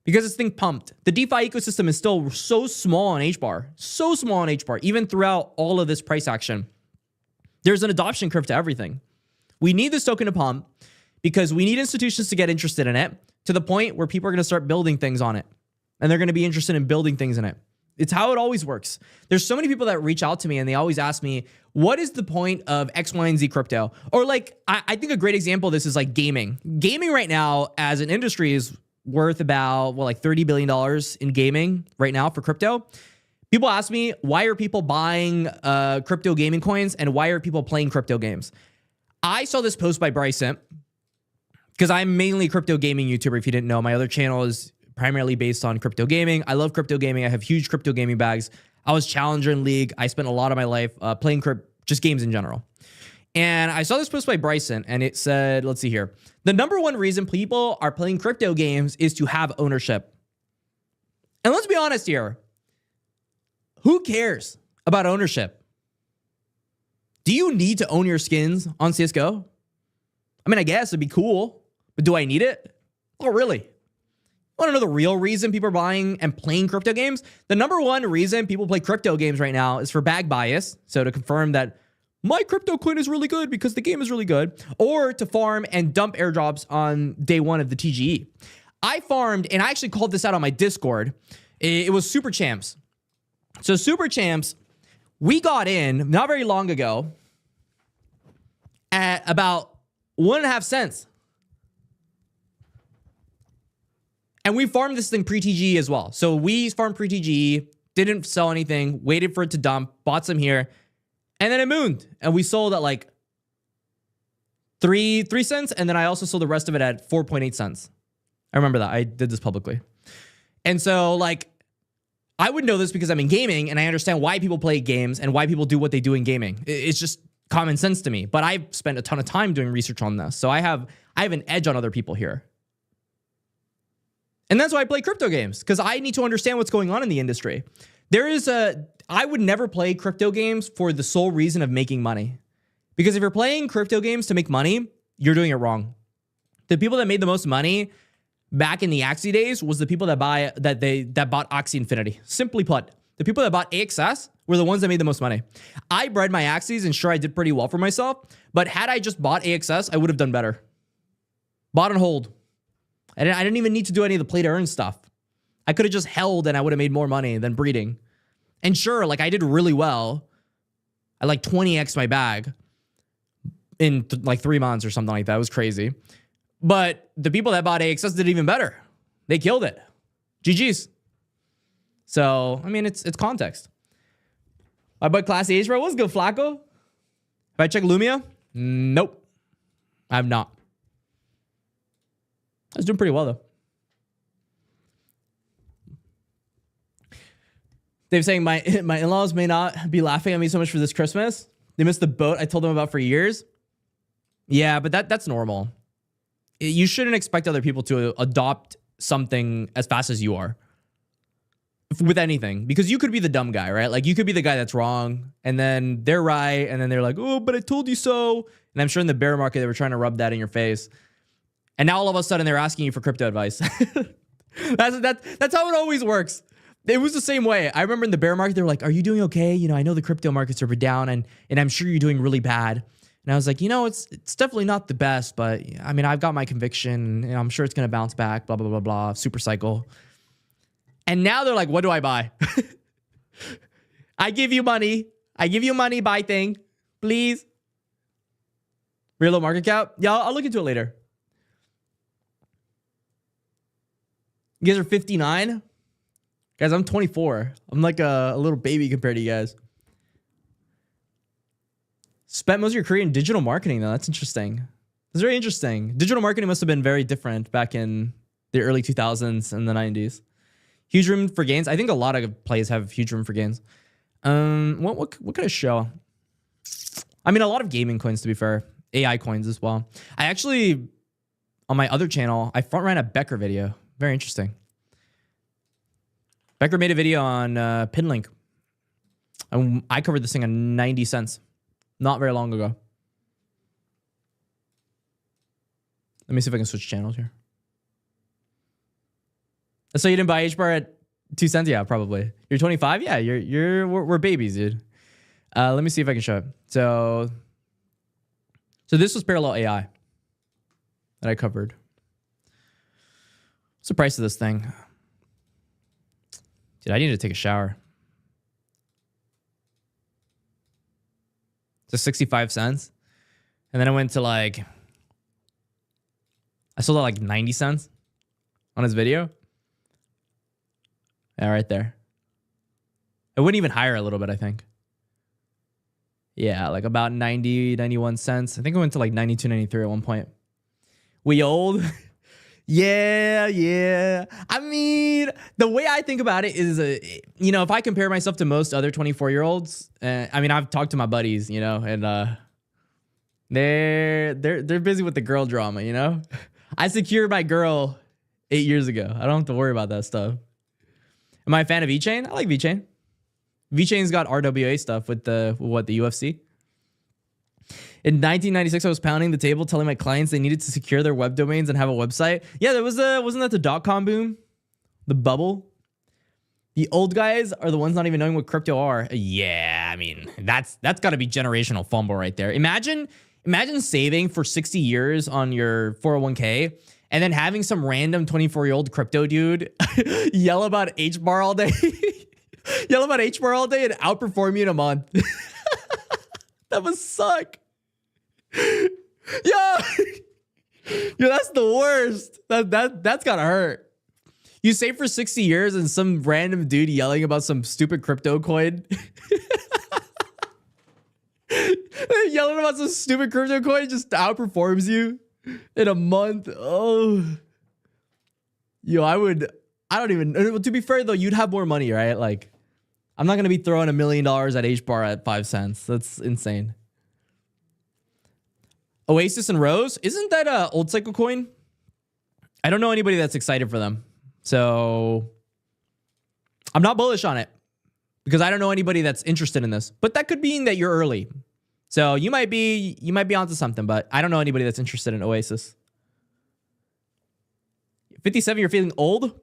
A: Because this thing pumped. The DeFi ecosystem is still so small on HBAR. So small on HBAR, even throughout all of this price action. There's an adoption curve to everything. We need this token to pump because we need institutions to get interested in it to the point where people are going to start building things on it. And they're going to be interested in building things in it. It's how it always works. There's so many people that reach out to me and they always ask me, what is the point of X, Y, and Z crypto? Or like, I think a great example of this is like gaming. Gaming right now as an industry is worth about, well, like $30 billion in gaming right now for crypto. People ask me, why are people buying crypto gaming coins and why are people playing crypto games? I saw this post by Bryson because I'm mainly a crypto gaming YouTuber. If you didn't know, my other channel is primarily based on crypto gaming. I love crypto gaming. I have huge crypto gaming bags. I was challenger in League. I spent a lot of my life playing just games in general. And I saw this post by Bryson and it said, let's see here. The number one reason people are playing crypto games is to have ownership. And let's be honest here. Who cares about ownership? Do you need to own your skins on CSGO? I mean, I guess it'd be cool, but do I need it? Oh, really? Want to know the real reason people are buying and playing crypto games? The number one reason people play crypto games right now is for bag bias. So to confirm that my crypto coin is really good because the game is really good, or to farm and dump airdrops on day one of the TGE. I farmed, and I actually called this out on my Discord. It was Super Champs. So Super Champs, we got in not very long ago at about 1.5 cents. And we farmed this thing pre-TGE as well. So we farmed pre-TGE, didn't sell anything, waited for it to dump, bought some here, and then it mooned. And we sold at like 3 cents, and then I also sold the rest of it at 4.8 cents. I remember that. I did this publicly. And so like, I would know this because I'm in gaming and I understand why people play games and why people do what they do in gaming. It's just common sense to me. But I've spent a ton of time doing research on this. So I have an edge on other people here. And that's why I play crypto games, because I need to understand what's going on in the industry. I would never play crypto games for the sole reason of making money. Because if you're playing crypto games to make money, you're doing it wrong. The people that made the most money back in the Axie days was the people that bought Axie Infinity. Simply put, the people that bought AXS were the ones that made the most money. I bred my Axies and sure, I did pretty well for myself. But had I just bought AXS, I would have done better. Bought and hold. I didn't even need to do any of the play to earn stuff. I could have just held and I would have made more money than breeding. And sure, like I did really well. I like 20x my bag in like 3 months or something like that. It was crazy. But the people that bought AXS did even better. They killed it. GG's. So, I mean, it's context. My boy Classy H, bro. What's good, Flacco? Have I checked Lumia? Nope. I have not. I was doing pretty well, though. They're saying my in-laws may not be laughing at me so much for this Christmas. They missed the boat I told them about for years. Yeah, but that's normal. You shouldn't expect other people to adopt something as fast as you are with anything, because you could be the dumb guy, right? Like you could be the guy that's wrong and then they're right. And then they're like, oh, but I told you so. And I'm sure in the bear market, they were trying to rub that in your face. And now all of a sudden they're asking you for crypto advice. That's how it always works. It was the same way. I remember in the bear market, they were like, are you doing okay? You know, I know the crypto markets are down and I'm sure you're doing really bad. And I was like, it's definitely not the best, but I mean, I've got my conviction and I'm sure it's going to bounce back, blah, blah, blah, blah, super cycle. And now they're like, what do I buy? I give you money, buy thing, please. Real low market cap? Yeah, I'll look into it later. You guys are 59? Guys, I'm 24. I'm like a little baby compared to you guys. Spent most of your career in digital marketing, though. That's interesting. That's very interesting. Digital marketing must have been very different back in the early 2000s and the 90s. Huge room for gains. I think a lot of plays have huge room for gains. What could I show? I mean, a lot of gaming coins, to be fair. AI coins as well. I actually, on my other channel, I front ran a Becker video. Very interesting. Becker made a video on Pinlink. I covered this thing on 90 cents. Not very long ago. Let me see if I can switch channels here. So you didn't buy HBAR at 2 cents? Yeah, probably. You're 25? Yeah, we're babies, dude. Let me see if I can show it. So this was parallel AI that I covered. What's the price of this thing? Dude, I need to take a shower. It's 65 cents. And then I went to I sold it like 90 cents on his video. Yeah, right there. It went even higher a little bit, I think. Yeah, like about 90, 91 cents. I think it went to like 92, 93 at one point. We old? Yeah. I mean, the way I think about it is, if I compare myself to most other 24-year-olds, I mean, I've talked to my buddies, and they're busy with the girl drama, I secured my girl 8 years ago. I don't have to worry about that stuff. Am I a fan of VeChain? I like VeChain. VeChain's got RWA stuff with the UFC. In 1996, I was pounding the table telling my clients they needed to secure their web domains and have a website. Yeah, there was wasn't that the .com boom? The bubble? The old guys are the ones not even knowing what crypto are. Yeah, I mean, that's got to be generational fumble right there. Imagine saving for 60 years on your 401k and then having some random 24-year-old crypto dude yell about HBAR all day. Yell about HBAR all day and outperform you in a month. That must suck. Yo, that's the worst. That's gotta hurt. You save for 60 years and some random dude yelling about some stupid crypto coin. Yelling about some stupid crypto coin just outperforms you in a month. Oh. Yo, I don't even, to be fair though, you'd have more money, right? Like, I'm not going to be throwing $1 million at HBAR at 5 cents. That's insane. Oasis and Rose, isn't that a old cycle coin? I don't know anybody that's excited for them. So I'm not bullish on it because I don't know anybody that's interested in this, but that could mean that you're early. So you might be onto something, but I don't know anybody that's interested in Oasis. 57, you're feeling old?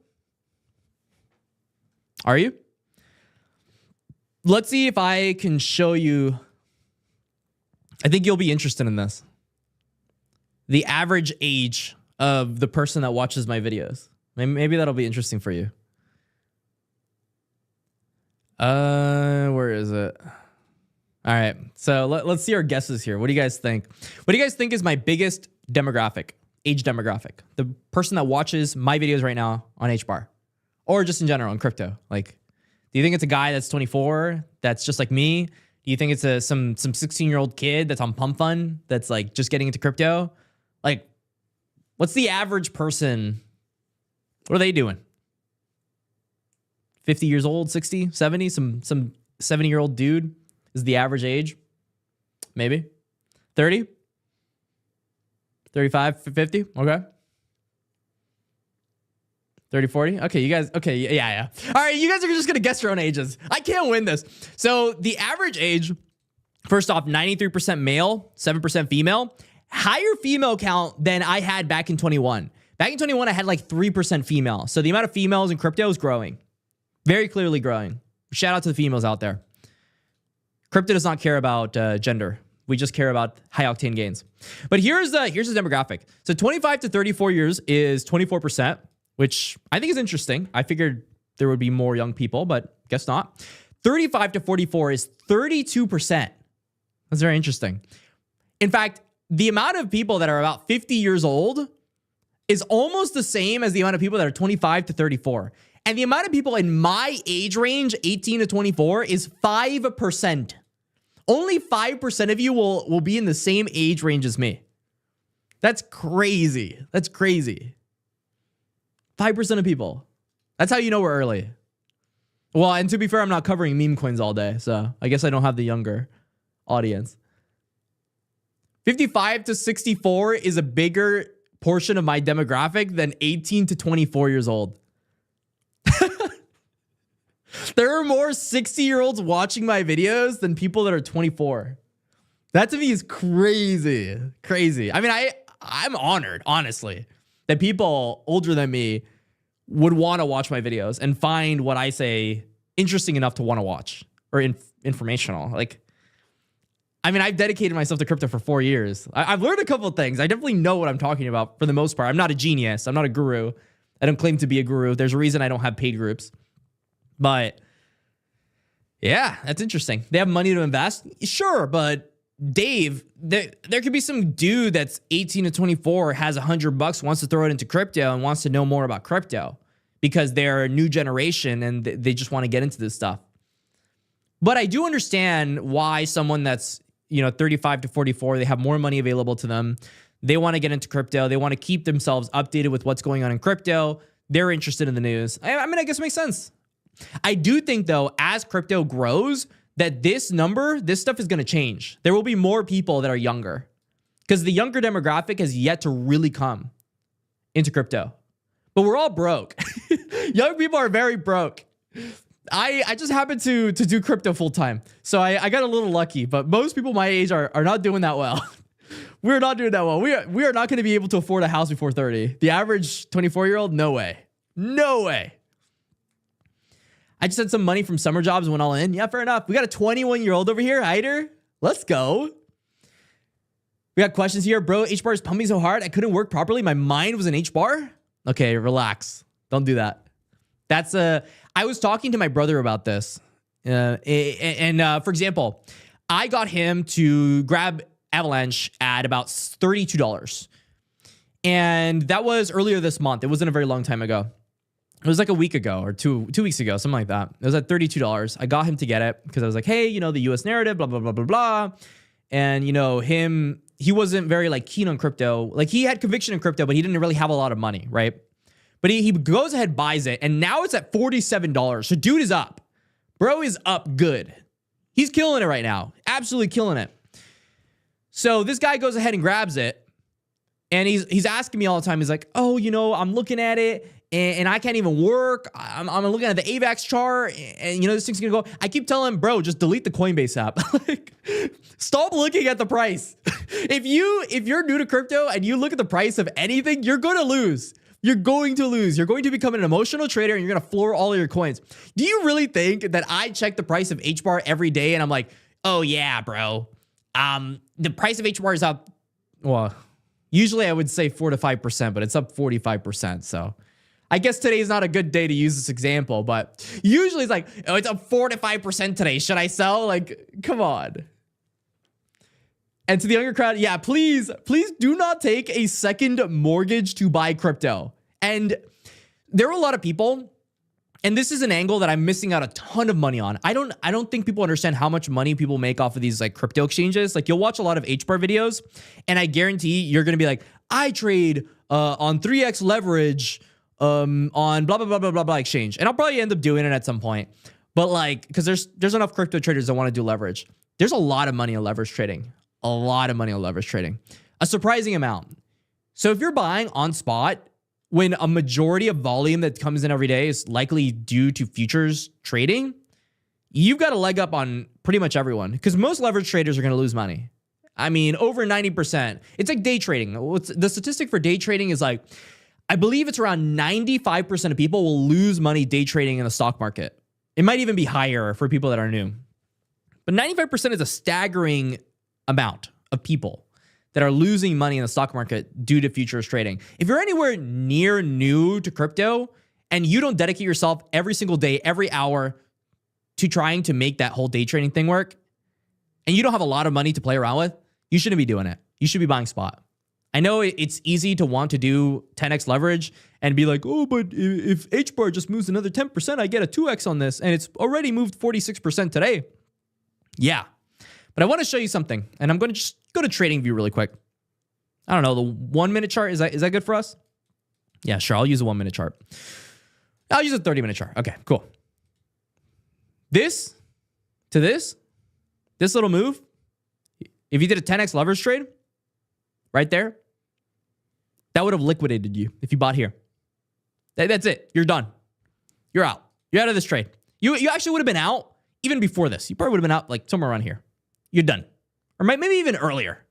A: Are you? Let's see if I can show you. I think you'll be interested in this. The average age of the person that watches my videos. Maybe that'll be interesting for you. Where is it? All right. So let's see our guesses here. What do you guys think? What do you guys think is my biggest demographic, age demographic? The person that watches my videos right now on HBAR or just in general on crypto. Like, do you think it's a guy that's 24 that's just like me? Do you think it's some 16-year-old kid that's on Pump Fund that's like just getting into crypto? Like, what's the average person? What are they doing? 50 years old, 60, 70? Some 70-year-old dude is the average age? Maybe. 30? 35, 50? Okay. 30, 40? Okay, you guys, okay, yeah. All right, you guys are just going to guess your own ages. I can't win this. So the average age, first off, 93% male, 7% female. Higher female count than I had back in 21. Back in 21, I had like 3% female. So the amount of females in crypto is growing. Very clearly growing. Shout out to the females out there. Crypto does not care about gender. We just care about high octane gains. But here's the demographic. So 25 to 34 years is 24%, which I think is interesting. I figured there would be more young people, but guess not. 35 to 44 is 32%. That's very interesting. In fact, the amount of people that are about 50 years old is almost the same as the amount of people that are 25 to 34. And the amount of people in my age range, 18 to 24, is 5%. Only 5% of you will be in the same age range as me. That's crazy. That's crazy. 5% of people. That's how you know we're early. Well, and to be fair, I'm not covering meme coins all day, so I guess I don't have the younger audience. 55 to 64 is a bigger portion of my demographic than 18 to 24 years old. There are more 60-year-olds watching my videos than people that are 24. That to me is crazy. Crazy. I mean, I'm honored, honestly, that people older than me would want to watch my videos and find what I say interesting enough to want to watch or informational. Like, I mean, I've dedicated myself to crypto for 4 years. I've learned a couple of things. I definitely know what I'm talking about for the most part. I'm not a genius. I'm not a guru. I don't claim to be a guru. There's a reason I don't have paid groups. But yeah, that's interesting. They have money to invest? Sure, but Dave, there could be some dude that's 18 to 24, has $100, wants to throw it into crypto and wants to know more about crypto because they're a new generation and they just want to get into this stuff. But I do understand why someone that's, 35 to 44, they have more money available to them. They want to get into crypto. They want to keep themselves updated with what's going on in crypto. They're interested in the news. I mean, I guess it makes sense. I do think, though, as crypto grows, that this stuff is going to change. There will be more people that are younger because the younger demographic has yet to really come into crypto. But we're all broke. Young people are very broke. I just happen to do crypto full time. So I got a little lucky, but most people my age are not doing that well. We're not doing that well. We are not going to be able to afford a house before 30. The average 24-year-old, no way. No way. I just had some money from summer jobs and went all in. Yeah, fair enough. We got a 21-year-old over here, Heider. Let's go. We got questions here. Bro, H-bar is pumping so hard, I couldn't work properly. My mind was in H-bar. Okay, relax. Don't do that. I was talking to my brother about this. For example, I got him to grab Avalanche at about $32. And that was earlier this month. It wasn't a very long time ago. It was like a week ago or two weeks ago, something like that. It was at $32. I got him to get it because I was like, hey, the US narrative, blah, blah, blah, blah, blah. And, he wasn't very keen on crypto. Like he had conviction in crypto, but he didn't really have a lot of money, right? But he goes ahead, buys it, and now it's at $47. So dude is up. Bro is up good. He's killing it right now. Absolutely killing it. So this guy goes ahead and grabs it. And he's asking me all the time. He's like, oh, I'm looking at it. And I can't even work. I'm looking at the AVAX chart, and this thing's gonna go. I keep telling him, bro, just delete the Coinbase app. Stop looking at the price. If you're new to crypto and you look at the price of anything, you're gonna lose. You're going to lose. You're going to become an emotional trader, and you're gonna floor all of your coins. Do you really think that I check the price of H-bar every day and I'm like, oh yeah, bro, the price of H-bar is up? Well, usually I would say 4 to 5%, but it's up 45%. So. I guess today is not a good day to use this example, but usually it's like, oh, it's up 4 to 5% today. Should I sell? Come on. And to the younger crowd, yeah, please do not take a second mortgage to buy crypto. And there are a lot of people, and this is an angle that I'm missing out a ton of money on. I don't think people understand how much money people make off of these crypto exchanges. You'll watch a lot of H-bar videos, and I guarantee you're going to be like, I trade on 3x leverage on blah, blah, blah, blah, blah, blah exchange. And I'll probably end up doing it at some point. But because there's enough crypto traders that want to do leverage. There's a lot of money on leverage trading. A lot of money on leverage trading. A surprising amount. So if you're buying on spot, when a majority of volume that comes in every day is likely due to futures trading, you've got a leg up on pretty much everyone. Because most leverage traders are going to lose money. I mean, over 90%. It's like day trading. The statistic for day trading is I believe it's around 95% of people will lose money day trading in the stock market. It might even be higher for people that are new. But 95% is a staggering amount of people that are losing money in the stock market due to futures trading. If you're anywhere near new to crypto and you don't dedicate yourself every single day, every hour to trying to make that whole day trading thing work, and you don't have a lot of money to play around with, you shouldn't be doing it. You should be buying spot. I know it's easy to want to do 10x leverage and be like, oh, but if HBAR just moves another 10%, I get a 2x on this, and it's already moved 46% today. Yeah. But I want to show you something, and I'm going to just go to TradingView really quick. I don't know, the 1 minute chart, is that good for us? Yeah, sure, I'll use a 1 minute chart. I'll use a 30-minute chart. Okay, cool. This to this little move, if you did a 10x leverage trade right there, that would have liquidated you if you bought here. That's it. You're done. You're out. You're out of this trade. You actually would have been out even before this. You probably would have been out like somewhere around here. You're done. Or maybe even earlier.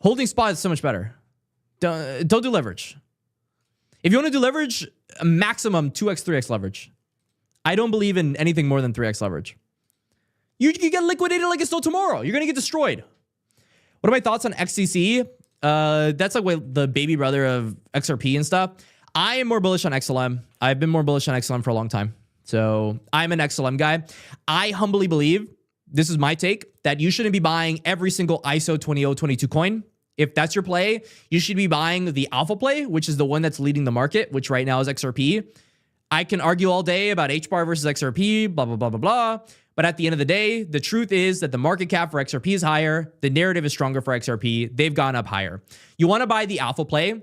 A: Holding spot is so much better. Don't do leverage. If you want to do leverage, a maximum 2x, 3x leverage. I don't believe in anything more than 3x leverage. You get liquidated like it's still tomorrow. You're going to get destroyed. What are my thoughts on XCC? That's like the baby brother of XRP and stuff. I am more bullish on XLM. I've been more bullish on XLM for a long time. So I'm an XLM guy. I humbly believe, this is my take, that you shouldn't be buying every single ISO 20022 coin. If that's your play, you should be buying the alpha play, which is the one that's leading the market, which right now is XRP. I can argue all day about HBAR versus XRP, blah, blah, blah, blah, blah. But at the end of the day, the truth is that the market cap for XRP is higher. The narrative is stronger for XRP. They've gone up higher. You want to buy the alpha play,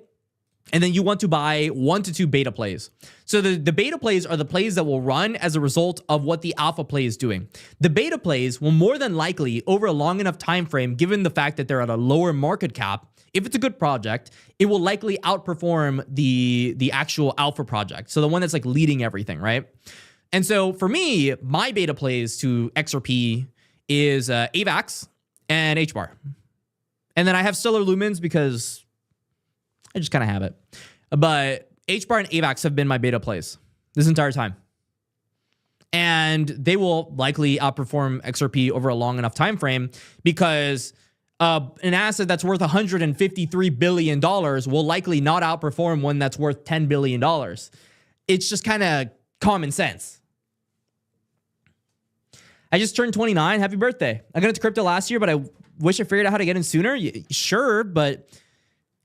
A: and then you want to buy 1 to 2 beta plays. So the beta plays are the plays that will run as a result of what the alpha play is doing. The beta plays will more than likely, over a long enough time frame, given the fact that they're at a lower market cap, if it's a good project, it will likely outperform the actual alpha project. So the one that's like leading everything, right? And so for me, my beta plays to XRP is AVAX and HBAR. And then I have Stellar Lumens because I just kind of have it. But HBAR and AVAX have been my beta plays this entire time. And they will likely outperform XRP over a long enough time frame because an asset that's worth $153 billion will likely not outperform one that's worth $10 billion. It's just kind of common sense. I just turned 29. Happy birthday. I got into crypto last year, but I wish I figured out how to get in sooner. Sure, but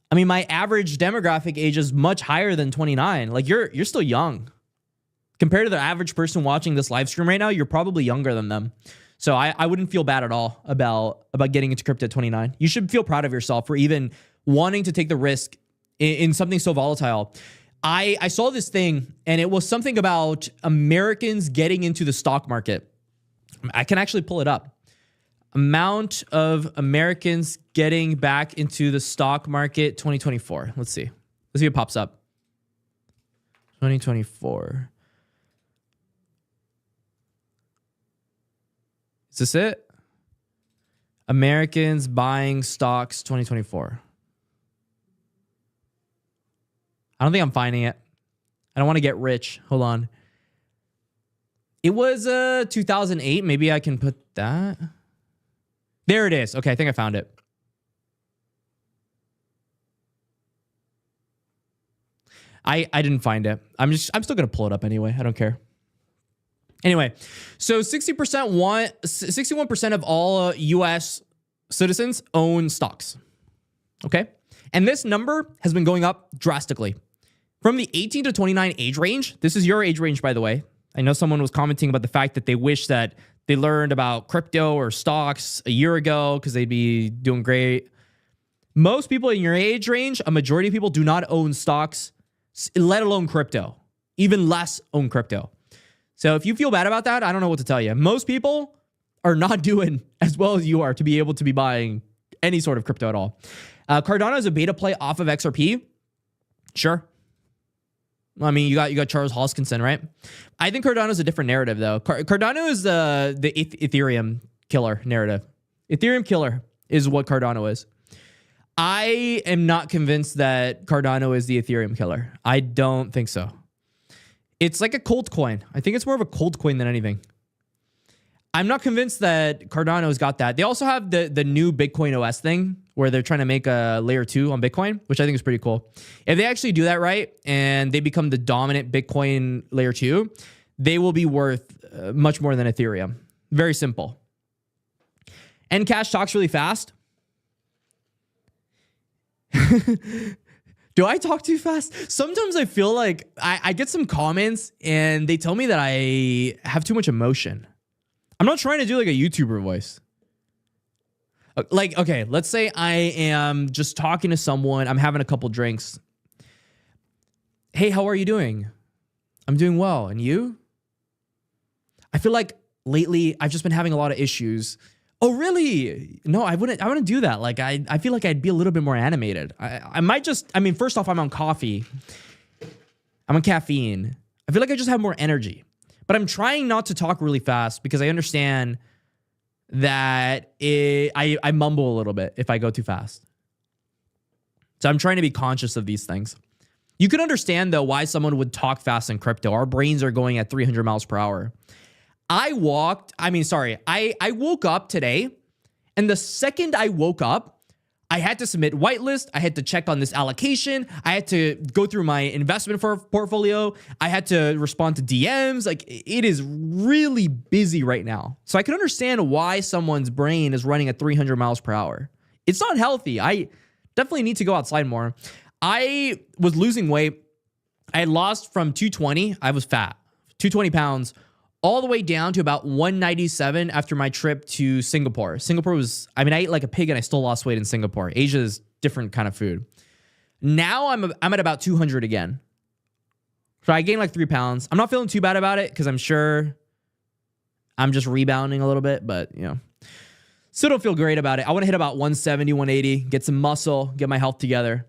A: I mean, my average demographic age is much higher than 29. Like you're still young. Compared to the average person watching this live stream right now, you're probably younger than them. So I wouldn't feel bad at all about getting into crypto at 29. You should feel proud of yourself for even wanting to take the risk in something so volatile. I saw this thing, and it was something about Americans getting into the stock market. I can actually pull it up. Amount of Americans getting back into the stock market 2024. Let's see. Let's see if it pops up. 2024. Is this it? Americans buying stocks 2024. I don't think I'm finding it. I don't want to get rich. Hold on. It was 2008. Maybe I can put that. There it is. Okay, I think I found it. I didn't find it. I'm still gonna pull it up anyway. I don't care. Anyway, so 61% of all U.S. citizens own stocks. Okay, and this number has been going up drastically from the 18 to 29 age range. This is your age range, by the way. I know someone was commenting about the fact that they wish that they learned about crypto or stocks a year ago because they'd be doing great. Most people in your age range, a majority of people do not own stocks, let alone crypto. Even less own crypto. So if you feel bad about that, I don't know what to tell you. Most people are not doing as well as you are to be able to be buying any sort of crypto at all. Cardano is a beta play off of XRP. Sure. I mean, you got Charles Hoskinson, right? I think Cardano is a different narrative, though. Cardano is the Ethereum killer narrative. Ethereum killer is what Cardano is. I am not convinced that Cardano is the Ethereum killer. I don't think so. It's like a cold coin. I think it's more of a cold coin than anything. I'm not convinced that Cardano's got that. They also have the new Bitcoin OS thing where they're trying to make a layer 2 on Bitcoin, which I think is pretty cool. If they actually do that right and they become the dominant Bitcoin layer 2, they will be worth much more than Ethereum. Very simple. And Cash talks really fast. Do I talk too fast? Sometimes I feel like I get some comments and they tell me that I have too much emotion. I'm not trying to do like a YouTuber voice. Like, okay, let's say I am just talking to someone. I'm having a couple drinks. Hey, how are you doing? I'm doing well. And you? I feel like lately I've just been having a lot of issues. Oh, really? No, I wouldn't do that. Like, I feel like I'd be a little bit more animated. I might just, I mean, first off, I'm on coffee. I'm on caffeine. I feel like I just have more energy. But I'm trying not to talk really fast because I understand that I mumble a little bit if I go too fast. So I'm trying to be conscious of these things. You can understand, though, why someone would talk fast in crypto. Our brains are going at 300 miles per hour. I woke up today, and the second I woke up, I had to submit whitelist. I had to check on this allocation. I had to go through my investment portfolio. I had to respond to DMs. Like, it is really busy right now. So I can understand why someone's brain is running at 300 miles per hour. It's not healthy. I definitely need to go outside more. I was losing weight. I had lost from 220. I was fat, 220 pounds, all the way down to about 197 after my trip to Singapore. Singapore was, I ate like a pig and I still lost weight in Singapore. Asia is different kind of food. Now I'm at about 200 again. So I gained like 3 pounds. I'm not feeling too bad about it because I'm sure I'm just rebounding a little bit, but still don't feel great about it. I want to hit about 170, 180, get some muscle, get my health together.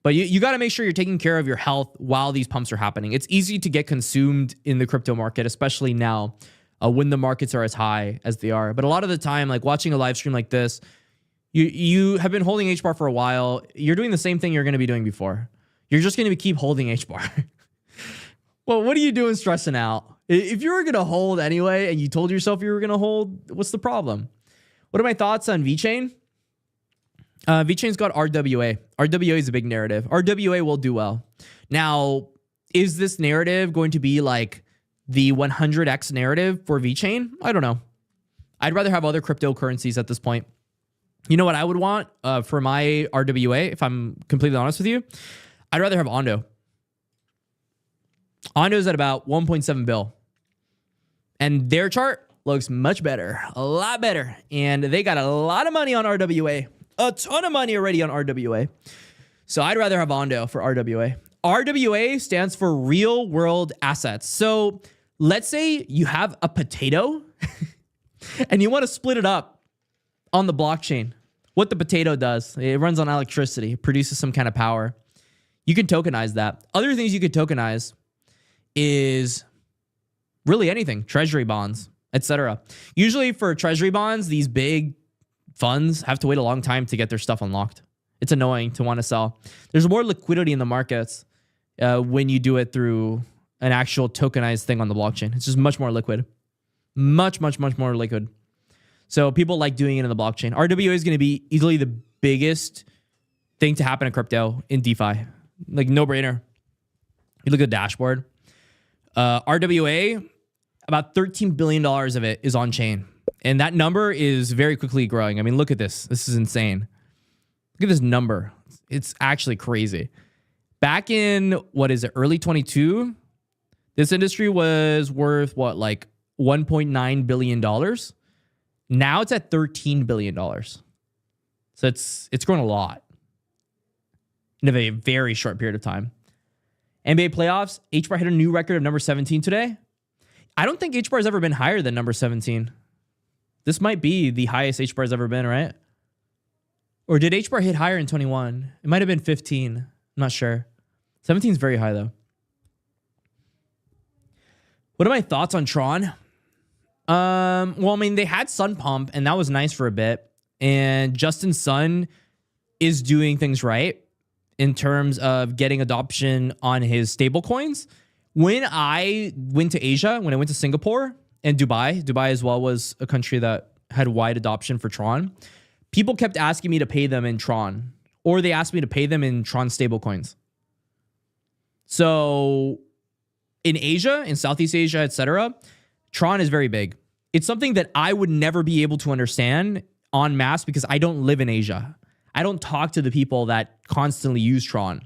A: But you got to make sure you're taking care of your health while these pumps are happening. It's easy to get consumed in the crypto market, especially now when the markets are as high as they are. But a lot of the time, like watching a live stream like this, you have been holding HBAR for a while. You're doing the same thing you're going to be doing before. You're just going to keep holding HBAR. Well, what are you doing stressing out? If you were going to hold anyway and you told yourself you were going to hold, what's the problem? What are my thoughts on VeChain? VeChain's got RWA. RWA is a big narrative. RWA will do well. Now, is this narrative going to be like the 100x narrative for VeChain? I don't know. I'd rather have other cryptocurrencies at this point. You know what I would want for my RWA, if I'm completely honest with you? I'd rather have Ondo. Ondo's at about 1.7 bill. And their chart looks much better, a lot better. And they got a lot of money on RWA. A ton of money already on RWA. So I'd rather have Ondo for RWA. RWA stands for real world assets. So let's say you have a potato and you want to split it up on the blockchain. What the potato does, it runs on electricity, it produces some kind of power. You can tokenize that. Other things you could tokenize is really anything, treasury bonds, etc. Usually for treasury bonds, these big funds have to wait a long time to get their stuff unlocked. It's annoying to want to sell. There's more liquidity in the markets when you do it through an actual tokenized thing on the blockchain. It's just much more liquid. Much more liquid. So people like doing it in the blockchain. RWA is going to be easily the biggest thing to happen in crypto in DeFi. Like, no brainer. You look at the dashboard. RWA, about $13 billion of it is on chain. And that number is very quickly growing. I mean, look at this. This is insane. Look at this number. It's actually crazy. Back in, early 22, this industry was worth like $1.9 billion. Now it's at $13 billion. So it's grown a lot in a very short period of time. NBA playoffs, HBAR hit a new record of number 17 today. I don't think HBAR has ever been higher than number 17. This might be the highest HBAR has ever been, right? Or did HBAR hit higher in 21? It might have been 15. I'm not sure. 17 is very high, though. What are my thoughts on Tron? Well, I mean, they had Sun Pump, and that was nice for a bit. And Justin Sun is doing things right in terms of getting adoption on his stable coins. When I went to Asia, when I went to Singapore, and Dubai. Dubai as well was a country that had wide adoption for Tron. People kept asking me to pay them in Tron, or they asked me to pay them in Tron stablecoins. So in Asia, in Southeast Asia, etc., Tron is very big. It's something that I would never be able to understand en masse because I don't live in Asia. I don't talk to the people that constantly use Tron.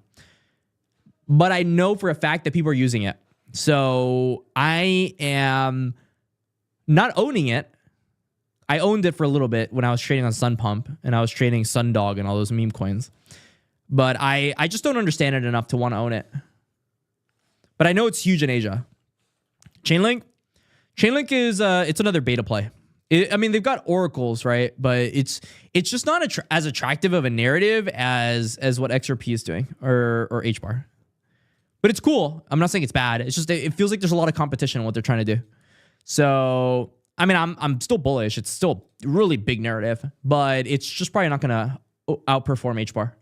A: But I know for a fact that people are using it. So I am not owning it. I owned it for a little bit when I was trading on Sun Pump and I was trading Sundog and all those meme coins. But I just don't understand it enough to want to own it. But I know it's huge in Asia. Chainlink is it's another beta play. I mean, they've got oracles, right? But it's just not as attractive of a narrative as what XRP is doing or HBAR. But it's cool. I'm not saying it's bad. It's just it feels like there's a lot of competition in what they're trying to do. So I mean, I'm still bullish. It's still a really big narrative, but it's just probably not gonna outperform HBAR.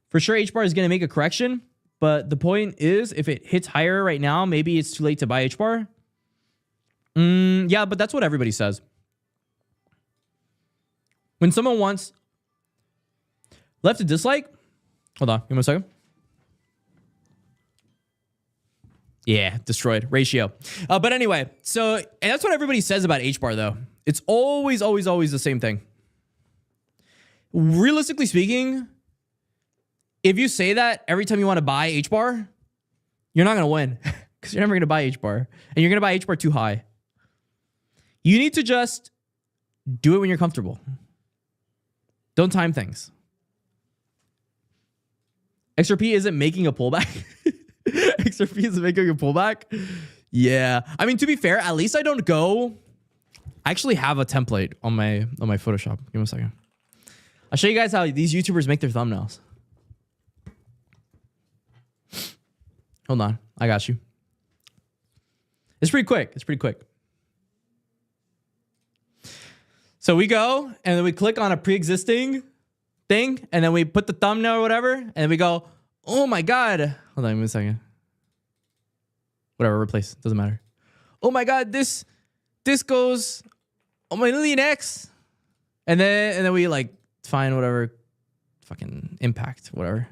A: For sure, HBAR is gonna make a correction. But the point is, if it hits higher right now, maybe it's too late to buy HBAR. Yeah, but that's what everybody says. When someone wants left a dislike, hold on, give me a second. Yeah, destroyed ratio. But anyway, so, and that's what everybody says about HBAR though. It's always the same thing. Realistically speaking, if you say that every time you want to buy HBAR, you're not going to win because you're never going to buy HBAR and you're going to buy HBAR too high. You need to just do it when you're comfortable. Don't time things. XRP isn't making a pullback. XRP isn't making a pullback. Yeah. I mean, to be fair, at least I don't go. I actually have a template on my Photoshop. Give me a second. I'll show you guys how these YouTubers make their thumbnails. Hold on. I got you. It's pretty quick. So we go and then we click on a pre-existing thing and then we put the thumbnail or whatever and then we go, oh my God. Hold on, give me a second. Whatever, replace. Doesn't matter. Oh my God, this goes on my million X. And then we like find whatever fucking impact, whatever.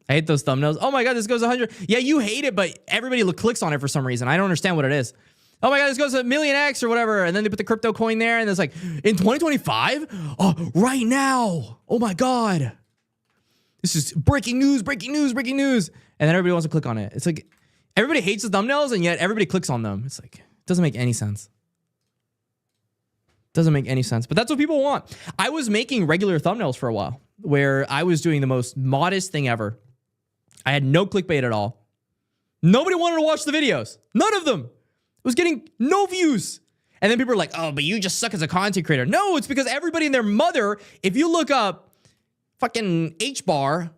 A: I hate those thumbnails. Oh my God, this goes 100. Yeah, you hate it, but everybody clicks on it for some reason. I don't understand what it is. Oh my God, this goes to million X or whatever. And then they put the crypto coin there and it's like, in 2025? Oh, right now. Oh my God. This is breaking news. And then everybody wants to click on it. It's like, everybody hates the thumbnails and yet everybody clicks on them. It's like, it doesn't make any sense. But that's what people want. I was making regular thumbnails for a while where I was doing the most modest thing ever. I had no clickbait at all. Nobody wanted to watch the videos. None of them. It was getting no views. And then people are like, oh, but you just suck as a content creator. No, it's because everybody and their mother, if you look up fucking HBAR,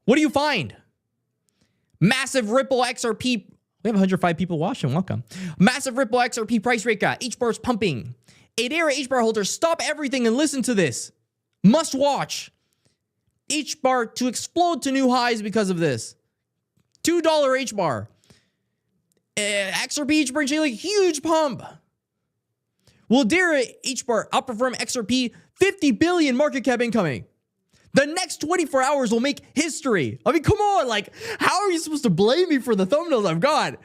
A: what do you find? Massive Ripple XRP. We have 105 people watching. Welcome. Massive Ripple XRP price breakout. HBAR's pumping. Hedera Hbar holders, stop everything and listen to this. Must watch. HBAR to explode to new highs because of this. $2 HBAR. XRP HBAR Chainlink, huge pump. Will Hedera HBAR outperform XRP? 50 billion market cap incoming. The next 24 hours will make history. I mean, come on. Like, how are you supposed to blame me for the thumbnails I've got?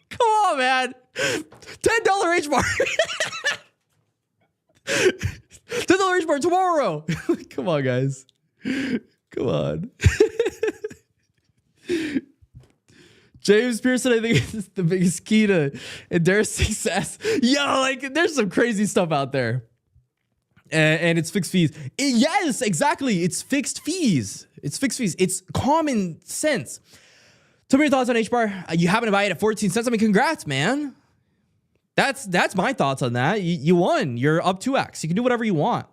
A: Come on, man. $10 HBAR. $10 HBAR tomorrow. Come on, guys. Come on. James Pearson, I think, is the biggest key to Hedera's success. Yo, like, there's some crazy stuff out there. And it's fixed fees. Yes, exactly. It's fixed fees. It's common sense. Tell me your thoughts on HBAR. You happen to buy it at 14 cents. I mean, congrats, man. That's my thoughts on that. You won. You're up 2x. You can do whatever you want.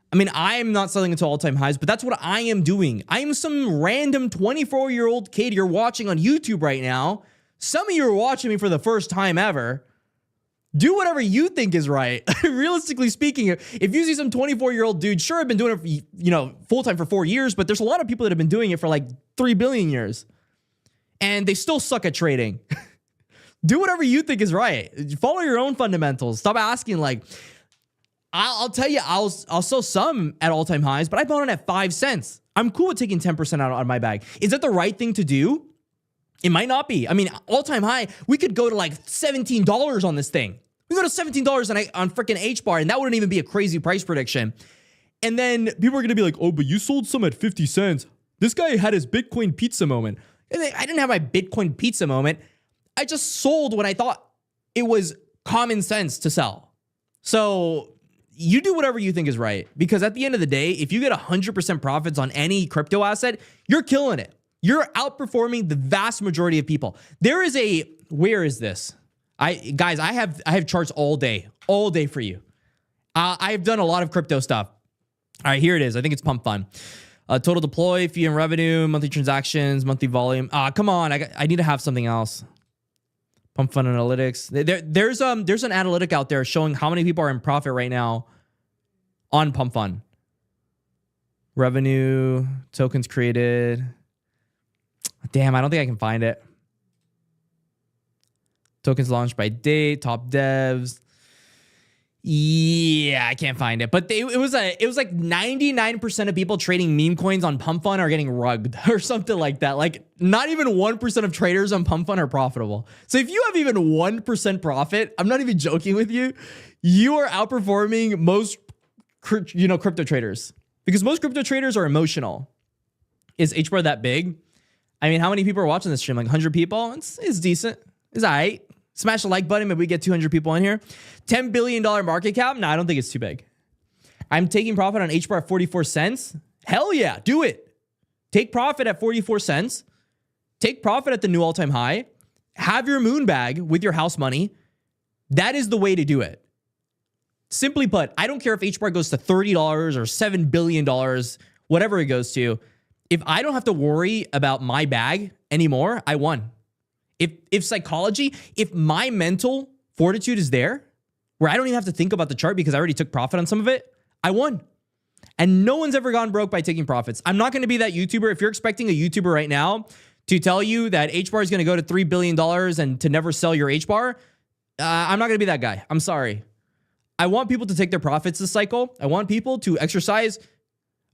A: I mean, I'm not selling it to all-time highs, but that's what I am doing. I am some random 24-year-old kid you're watching on YouTube right now. Some of you are watching me for the first time ever. Do whatever you think is right. Realistically speaking, if you see some 24-year-old dude, sure, I've been doing it, full-time for 4 years, but there's a lot of people that have been doing it for like 3 billion years. And they still suck at trading. Do whatever you think is right. Follow your own fundamentals. Stop asking like, I'll tell you, I'll sell some at all-time highs, but I bought it at 5 cents. I'm cool with taking 10% out of my bag. Is that the right thing to do? It might not be. I mean, all-time high, we could go to like $17 on this thing. We go to $17 on freaking HBAR, and that wouldn't even be a crazy price prediction. And then people are going to be like, oh, but you sold some at 50 cents. This guy had his Bitcoin pizza moment. And I didn't have my Bitcoin pizza moment. I just sold when I thought it was common sense to sell. So you do whatever you think is right, because at the end of the day, if you get 100% profits on any crypto asset, you're killing it. You're outperforming the vast majority of people. There is where is this? Guys, I have charts all day for you. I've done a lot of crypto stuff. All right, here it is. I think it's Pump Fund. Total deploy, fee and revenue, monthly transactions, monthly volume. Come on, I need to have something else. Pump Fund analytics. There's an analytic out there showing how many people are in profit right now on Pump Fund. Revenue, tokens created. Damn, I don't think I can find it. Tokens launched by date, top devs. Yeah, I can't find it. But it was like 99% of people trading meme coins on Pump Fund are getting rugged or something like that. Like not even 1% of traders on Pump Fund are profitable. So if you have even 1% profit, I'm not even joking with you, you are outperforming most crypto traders, because most crypto traders are emotional. Is HBAR that big? I mean, how many people are watching this stream? Like 100 people? It's decent. It's all right. Smash the like button if we get 200 people in here. $10 billion market cap? No, I don't think it's too big. I'm taking profit on HBAR at 44 cents. Hell yeah, do it. Take profit at 44 cents. Take profit at the new all-time high. Have your moon bag with your house money. That is the way to do it. Simply put, I don't care if HBAR goes to $30 or $7 billion, whatever it goes to. If I don't have to worry about my bag anymore, I won. If psychology, if my mental fortitude is there, where I don't even have to think about the chart because I already took profit on some of it, I won. And no one's ever gone broke by taking profits. I'm not going to be that YouTuber. If you're expecting a YouTuber right now to tell you that HBAR is going to go to $3 billion and to never sell your HBAR, I'm not going to be that guy. I'm sorry. I want people to take their profits this cycle. I want people to exercise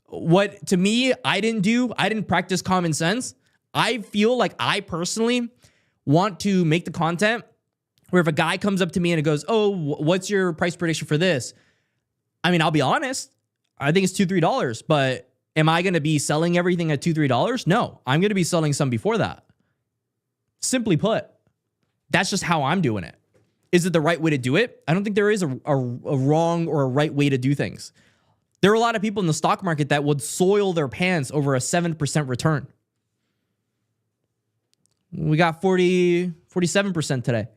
A: what, to me, I didn't do. I didn't practice common sense. I feel like I personally want to make the content where if a guy comes up to me and it goes, oh, what's your price prediction for this? I mean, I'll be honest. I think it's $2, $3, but am I going to be selling everything at $2, $3? No, I'm going to be selling some before that. Simply put, that's just how I'm doing it. Is it the right way to do it? I don't think there is a wrong or a right way to do things. There are a lot of people in the stock market that would soil their pants over a 7% return. We got 47% today.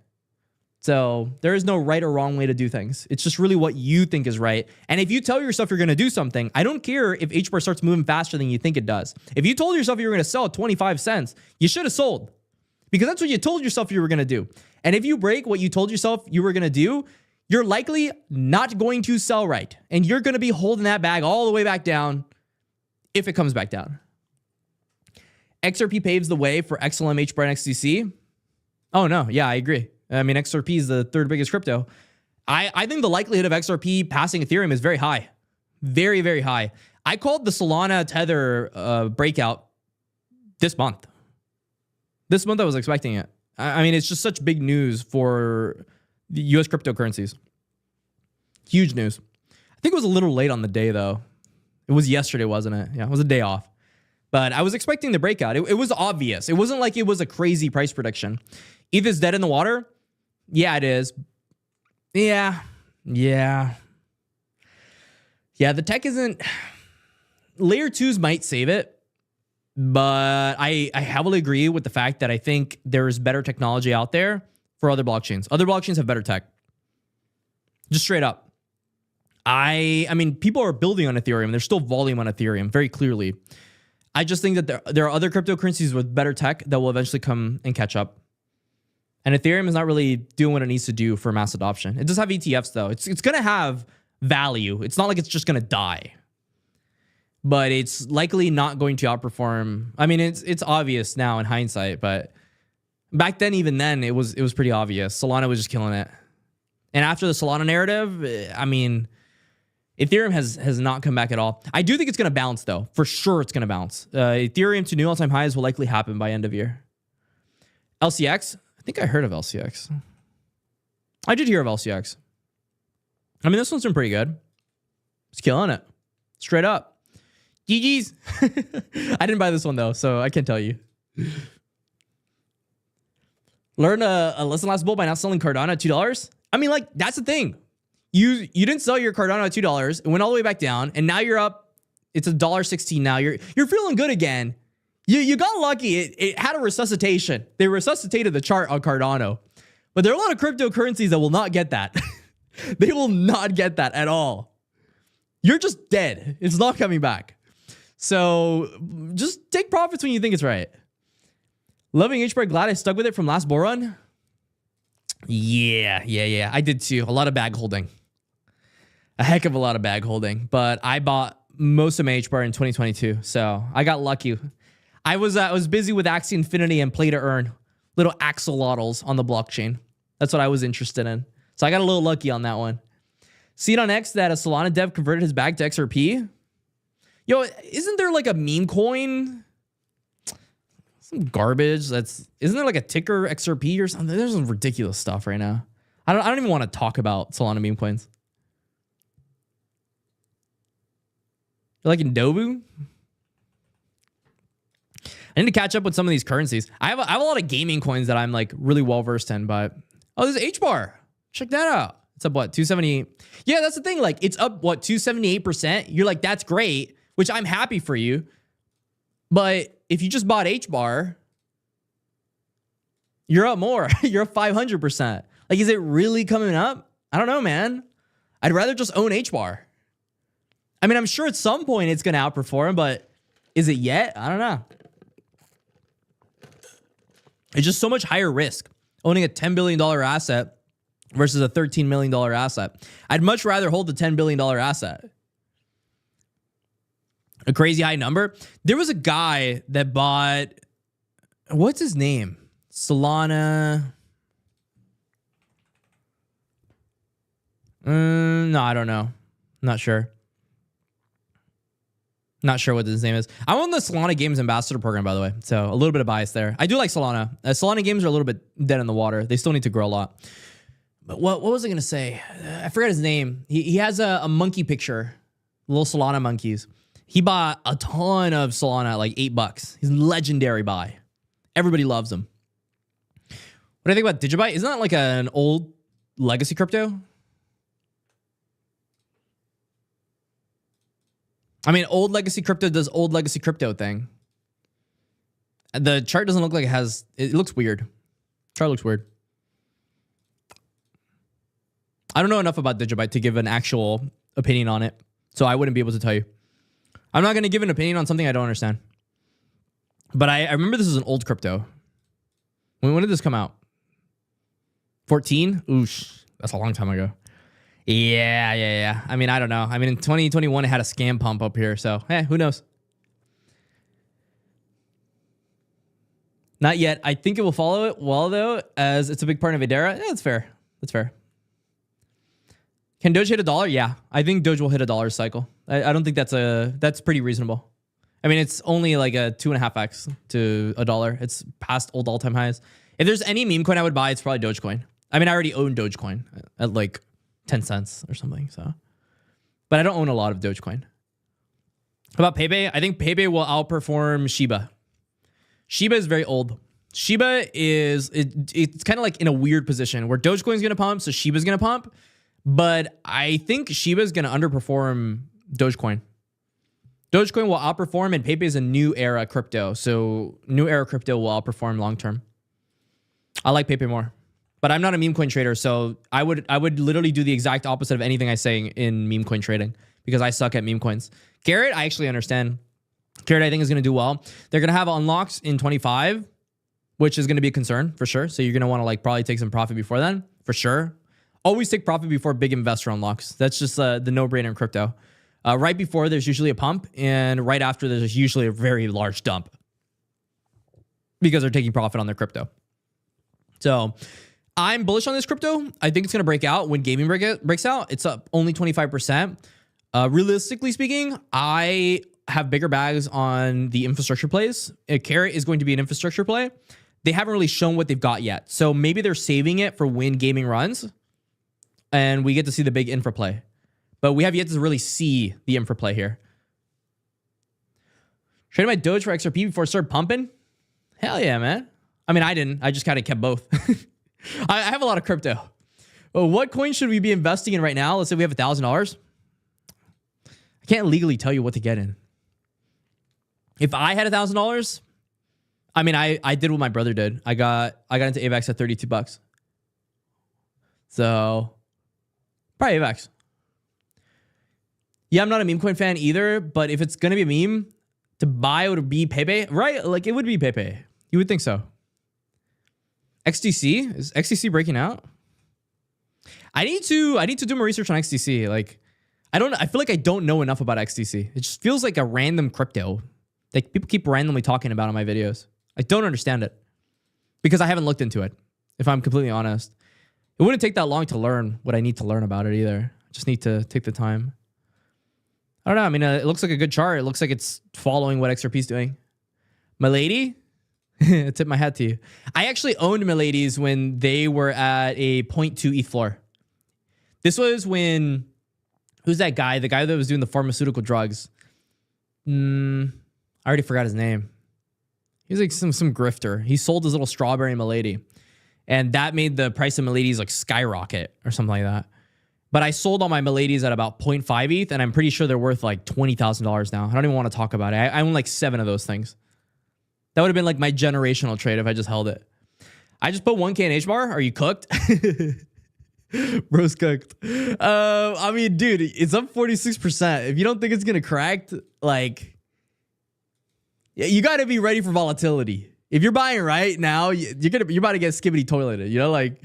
A: So there is no right or wrong way to do things. It's just really what you think is right. And if you tell yourself you're going to do something, I don't care if HBAR starts moving faster than you think it does. If you told yourself you were going to sell at 25 cents, you should have sold, because that's what you told yourself you were going to do. And if you break what you told yourself you were going to do, you're likely not going to sell right. And you're going to be holding that bag all the way back down if it comes back down. XRP paves the way for XLM, HBAR, and XDC. Oh, no. Yeah, I agree. I mean, XRP is the third biggest crypto. I think the likelihood of XRP passing Ethereum is very high. Very, very high. I called the Solana Tether breakout this month. This month I was expecting it. I mean, it's just such big news for the US cryptocurrencies. Huge news. I think it was a little late on the day, though. It was yesterday, wasn't it? Yeah, it was a day off. But I was expecting the breakout. It was obvious. It wasn't like it was a crazy price prediction. ETH's dead in the water? Yeah, it is. Yeah, the tech isn't... Layer 2s might save it, but I heavily agree with the fact that I think there's better technology out there for other blockchains. Other blockchains have better tech. Just straight up. I mean, people are building on Ethereum. There's still volume on Ethereum, very clearly. I just think that there are other cryptocurrencies with better tech that will eventually come and catch up. And Ethereum is not really doing what it needs to do for mass adoption. It does have ETFs, though. It's going to have value. It's not like it's just going to die. But it's likely not going to outperform. I mean, it's obvious now in hindsight, but Back then, even then, it was pretty obvious. Solana was just killing it. And after the Solana narrative, I mean, Ethereum has not come back at all. I do think it's going to bounce, though. For sure, it's going to bounce. Ethereum to new all-time highs will likely happen by end of year. LCX? I think I heard of LCX. I did hear of LCX. I mean, this one's been pretty good. It's killing it. Straight up. GG's. I didn't buy this one, though, so I can't tell you. Learn a lesson last bull by not selling Cardano at $2. I mean, like, that's the thing. You didn't sell your Cardano at $2. It went all the way back down, and now you're up. It's $1.16 now. You're feeling good again. You got lucky. It had a resuscitation. They resuscitated the chart on Cardano. But there are a lot of cryptocurrencies that will not get that. They will not get that at all. You're just dead. It's not coming back. So just take profits when you think it's right. Loving HBAR, glad I stuck with it from last bull run. Yeah. I did too. A lot of bag holding. A heck of a lot of bag holding. But I bought most of my HBAR in 2022. So I got lucky. I was busy with Axie Infinity and Play to Earn. Little axolotls on the blockchain. That's what I was interested in. So I got a little lucky on that one. Seen on X that a Solana dev converted his bag to XRP. Yo, isn't there like a meme coin? Some garbage. Isn't there like a ticker XRP or something? There's some ridiculous stuff right now. I don't even want to talk about Solana meme coins. You're like in Dobu? I need to catch up with some of these currencies. I have a lot of gaming coins that I'm like really well versed in, but there's HBAR. Check that out. It's up what, 270? Yeah, that's the thing. Like it's up what, 278%. You're like, that's great, which I'm happy for you. But if you just bought HBAR, you're up more. You're up 500%. Like, is it really coming up? I don't know, man. I'd rather just own HBAR. I mean, I'm sure at some point it's going to outperform, but is it yet? I don't know. It's just so much higher risk owning a $10 billion asset versus a $13 million asset. I'd much rather hold the $10 billion asset. A crazy high number. There was a guy that bought, what's his name? Solana. No, I don't know. Not sure. Not sure what his name is. I'm on the Solana Games Ambassador program, by the way. So a little bit of bias there. I do like Solana. Solana games are a little bit dead in the water. They still need to grow a lot. But what was I going to say? I forgot his name. He has a monkey picture. Little Solana monkeys. He bought a ton of Solana at like $8. He's a legendary buy. Everybody loves him. What do I think about Digibyte? Isn't that like an old legacy crypto? I mean, old legacy crypto does old legacy crypto thing. The chart doesn't look like it looks weird. Chart looks weird. I don't know enough about Digibyte to give an actual opinion on it. So I wouldn't be able to tell you. I'm not going to give an opinion on something I don't understand. But I remember this is an old crypto. When did this come out? 14? Oosh, that's a long time ago. Yeah. I mean, I don't know. I mean, in 2021, it had a scam pump up here. So, who knows? Not yet. I think it will follow it well, though, as it's a big part of Hedera. Yeah, that's fair. That's fair. Can Doge hit $1? Yeah. I think Doge will hit $1 cycle. I don't think that's pretty reasonable. I mean, it's only like a 2.5x to $1. It's past old all-time highs. If there's any meme coin I would buy, it's probably Dogecoin. I mean, I already own Dogecoin at like 10 cents or something. So, but I don't own a lot of Dogecoin. How about Pepe? I think Pepe will outperform Shiba. Shiba is very old. Shiba it's kind of like in a weird position where Dogecoin is going to pump, so Shiba's going to pump. But I think Shiba is going to underperform Dogecoin. Dogecoin will outperform, and Pepe is a new era crypto. So new era crypto will outperform long term. I like Pepe more. But I'm not a meme coin trader, so I would literally do the exact opposite of anything I say in meme coin trading because I suck at meme coins. Garrett, I actually understand. Garrett, I think, is going to do well. They're going to have unlocks in 25, which is going to be a concern for sure. So you're going to want to like probably take some profit before then, for sure. Always take profit before big investor unlocks. That's just the no-brainer in crypto. Right before, there's usually a pump, and right after, there's usually a very large dump because they're taking profit on their crypto. So I'm bullish on this crypto. I think it's going to break out when gaming breaks out. It's up only 25%. Realistically speaking, I have bigger bags on the infrastructure plays. Carrot is going to be an infrastructure play. They haven't really shown what they've got yet. So maybe they're saving it for when gaming runs and we get to see the big infra play. But we have yet to really see the infra play here. Traded my Doge for XRP before it started pumping? Hell yeah, man. I mean, I didn't. I just kind of kept both. I have a lot of crypto. Well, what coin should we be investing in right now? Let's say we have $1,000. I can't legally tell you what to get in. If I had $1,000, I mean, I did what my brother did. I got into AVAX at $32. So probably AVAX. Yeah, I'm not a meme coin fan either, but if it's gonna be a meme, to buy it would be Pepe, right? Like it would be Pepe. You would think so. XTC? Is XTC breaking out? I need to do more research on XTC. Like, I feel like I don't know enough about XTC. It just feels like a random crypto. Like people keep randomly talking about it on my videos. I don't understand it because I haven't looked into it, if I'm completely honest. It wouldn't take that long to learn what I need to learn about it either. I just need to take the time. I don't know. I mean, it looks like a good chart. It looks like it's following what XRP is doing. Milady, I tip my hat to you. I actually owned Milady's when they were at a 0.2 ETH floor. This was when, who's that guy? The guy that was doing the pharmaceutical drugs. I already forgot his name. He was like some grifter. He sold his little strawberry Milady. And that made the price of Milady's like skyrocket or something like that. But I sold all my Milady's at about 0.5 ETH, and I'm pretty sure they're worth like $20,000 now. I don't even want to talk about it. I own like 7 of those things. That would have been like my generational trade if I just held it. I just put 1K in H-bar. Are you cooked? Bro's cooked. I mean, dude, it's up 46%. If you don't think it's going to crack, like, you got to be ready for volatility. If you're buying right now, you're about to get skibbity toileted, you know, like,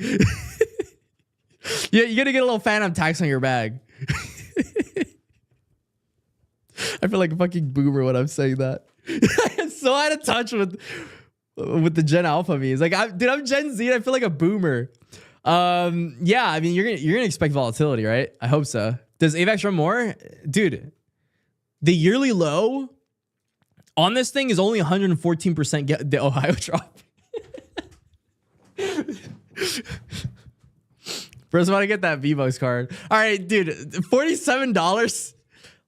A: yeah, you're going to get a little phantom tax on your bag. I feel like a fucking boomer when I'm saying that. I'm so out of touch with the Gen Alpha memes. Like, I'm Gen Z. I feel like a boomer. Yeah, I mean, you're gonna expect volatility, right? I hope so. Does AVAX run more, dude? The yearly low on this thing is only 114%. Get the Ohio drop. First, I want to get that V-Bucks card. All right, dude, $47.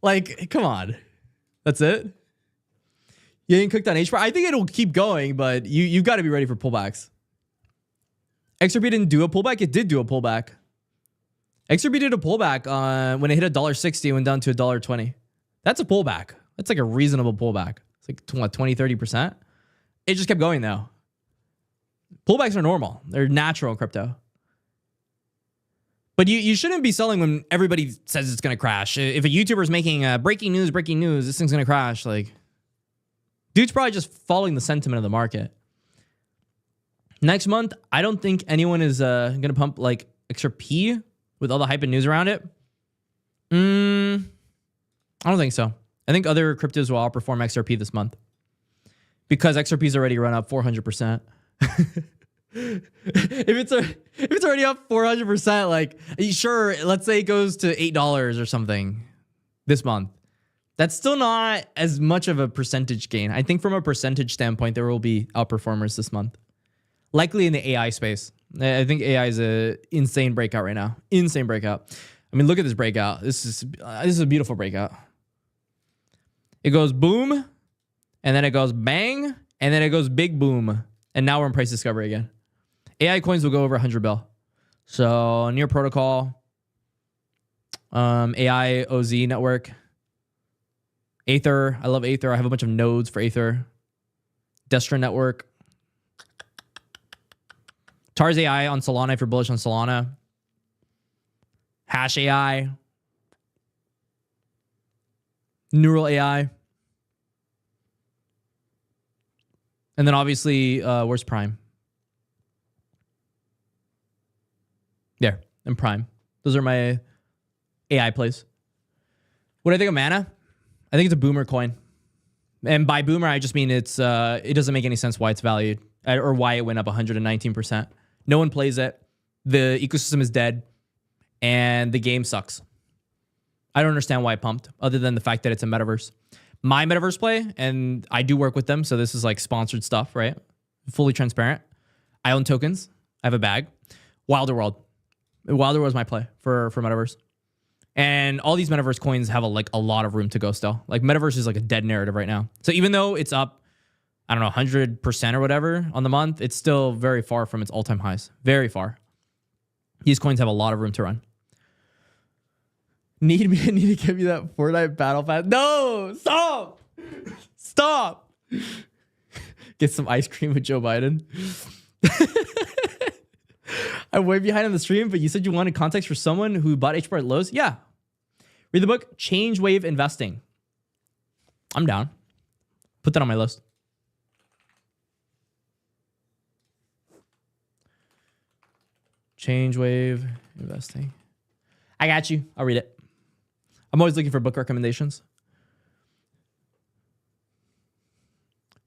A: Like, come on, that's it. You ain't cooked on H-bar. I think it'll keep going, but you've got to be ready for pullbacks. XRP didn't do a pullback. It did do a pullback. XRP did a pullback when it hit $1.60 and went down to $1.20. That's a pullback. That's like a reasonable pullback. It's like what, 20, 30%. It just kept going though. Pullbacks are normal. They're natural in crypto. But you shouldn't be selling when everybody says it's going to crash. If a YouTuber is making breaking news, this thing's going to crash. Like, dude's probably just following the sentiment of the market. Next month, I don't think anyone is going to pump like XRP with all the hype and news around it. I don't think so. I think other cryptos will outperform XRP this month because XRP's already run up 400%. If it's already up 400%, like, sure, let's say it goes to $8 or something this month. That's still not as much of a percentage gain. I think from a percentage standpoint, there will be outperformers this month. Likely in the AI space. I think AI is an insane breakout right now. Insane breakout. I mean, look at this breakout. This is a beautiful breakout. It goes boom, and then it goes bang, and then it goes big boom. And now we're in price discovery again. AI coins will go over 100 bill. So Near Protocol, AI OZ network, Aether. I love Aether. I have a bunch of nodes for Aether. Destra network. Tars AI on Solana if you're bullish on Solana. Hash AI. Neural AI. And then obviously, where's Prime? There, and Prime. Those are my AI plays. What do I think of Mana? I think it's a boomer coin. And by boomer, I just mean it doesn't make any sense why it's valued or why it went up 119%. No one plays it. The ecosystem is dead, and the game sucks. I don't understand why it pumped, other than the fact that it's a metaverse. My metaverse play, and I do work with them, so this is like sponsored stuff, right? Fully transparent. I own tokens. I have a bag. Wilder World. Wilder was my play for metaverse. And all these metaverse coins have a lot of room to go still. Like metaverse is like a dead narrative right now. So even though it's up, I don't know, 100% or whatever on the month, it's still very far from its all-time highs. Very far. These coins have a lot of room to run. Need to give you that Fortnite battle pass. No, stop. Stop. Get some ice cream with Joe Biden. I'm way behind on the stream, but you said you wanted context for someone who bought HBAR at lows. Yeah. Read the book, Change Wave Investing. I'm down. Put that on my list. Change Wave Investing. I got you. I'll read it. I'm always looking for book recommendations.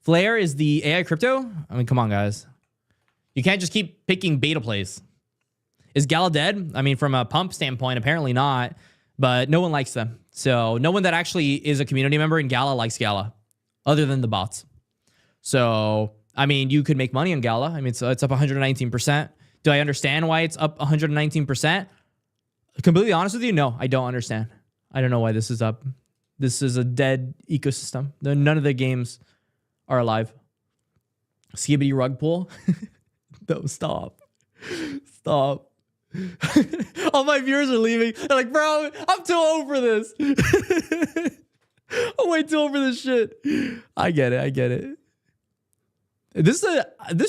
A: Flare is the AI crypto? I mean, come on, guys. You can't just keep picking beta plays. Is Gala dead? I mean, from a pump standpoint, apparently not. But no one likes them. So no one that actually is a community member in Gala likes Gala, other than the bots. So, I mean, you could make money on Gala. I mean, it's up 119%. Do I understand why it's up 119%? Completely honest with you, no, I don't understand. I don't know why this is up. This is a dead ecosystem. None of the games are alive. Skibbity rug pull. No, stop. Stop. All my viewers are leaving. They're like, bro, I'm too old for this. I'm way too old for this shit. I get it. I get it. This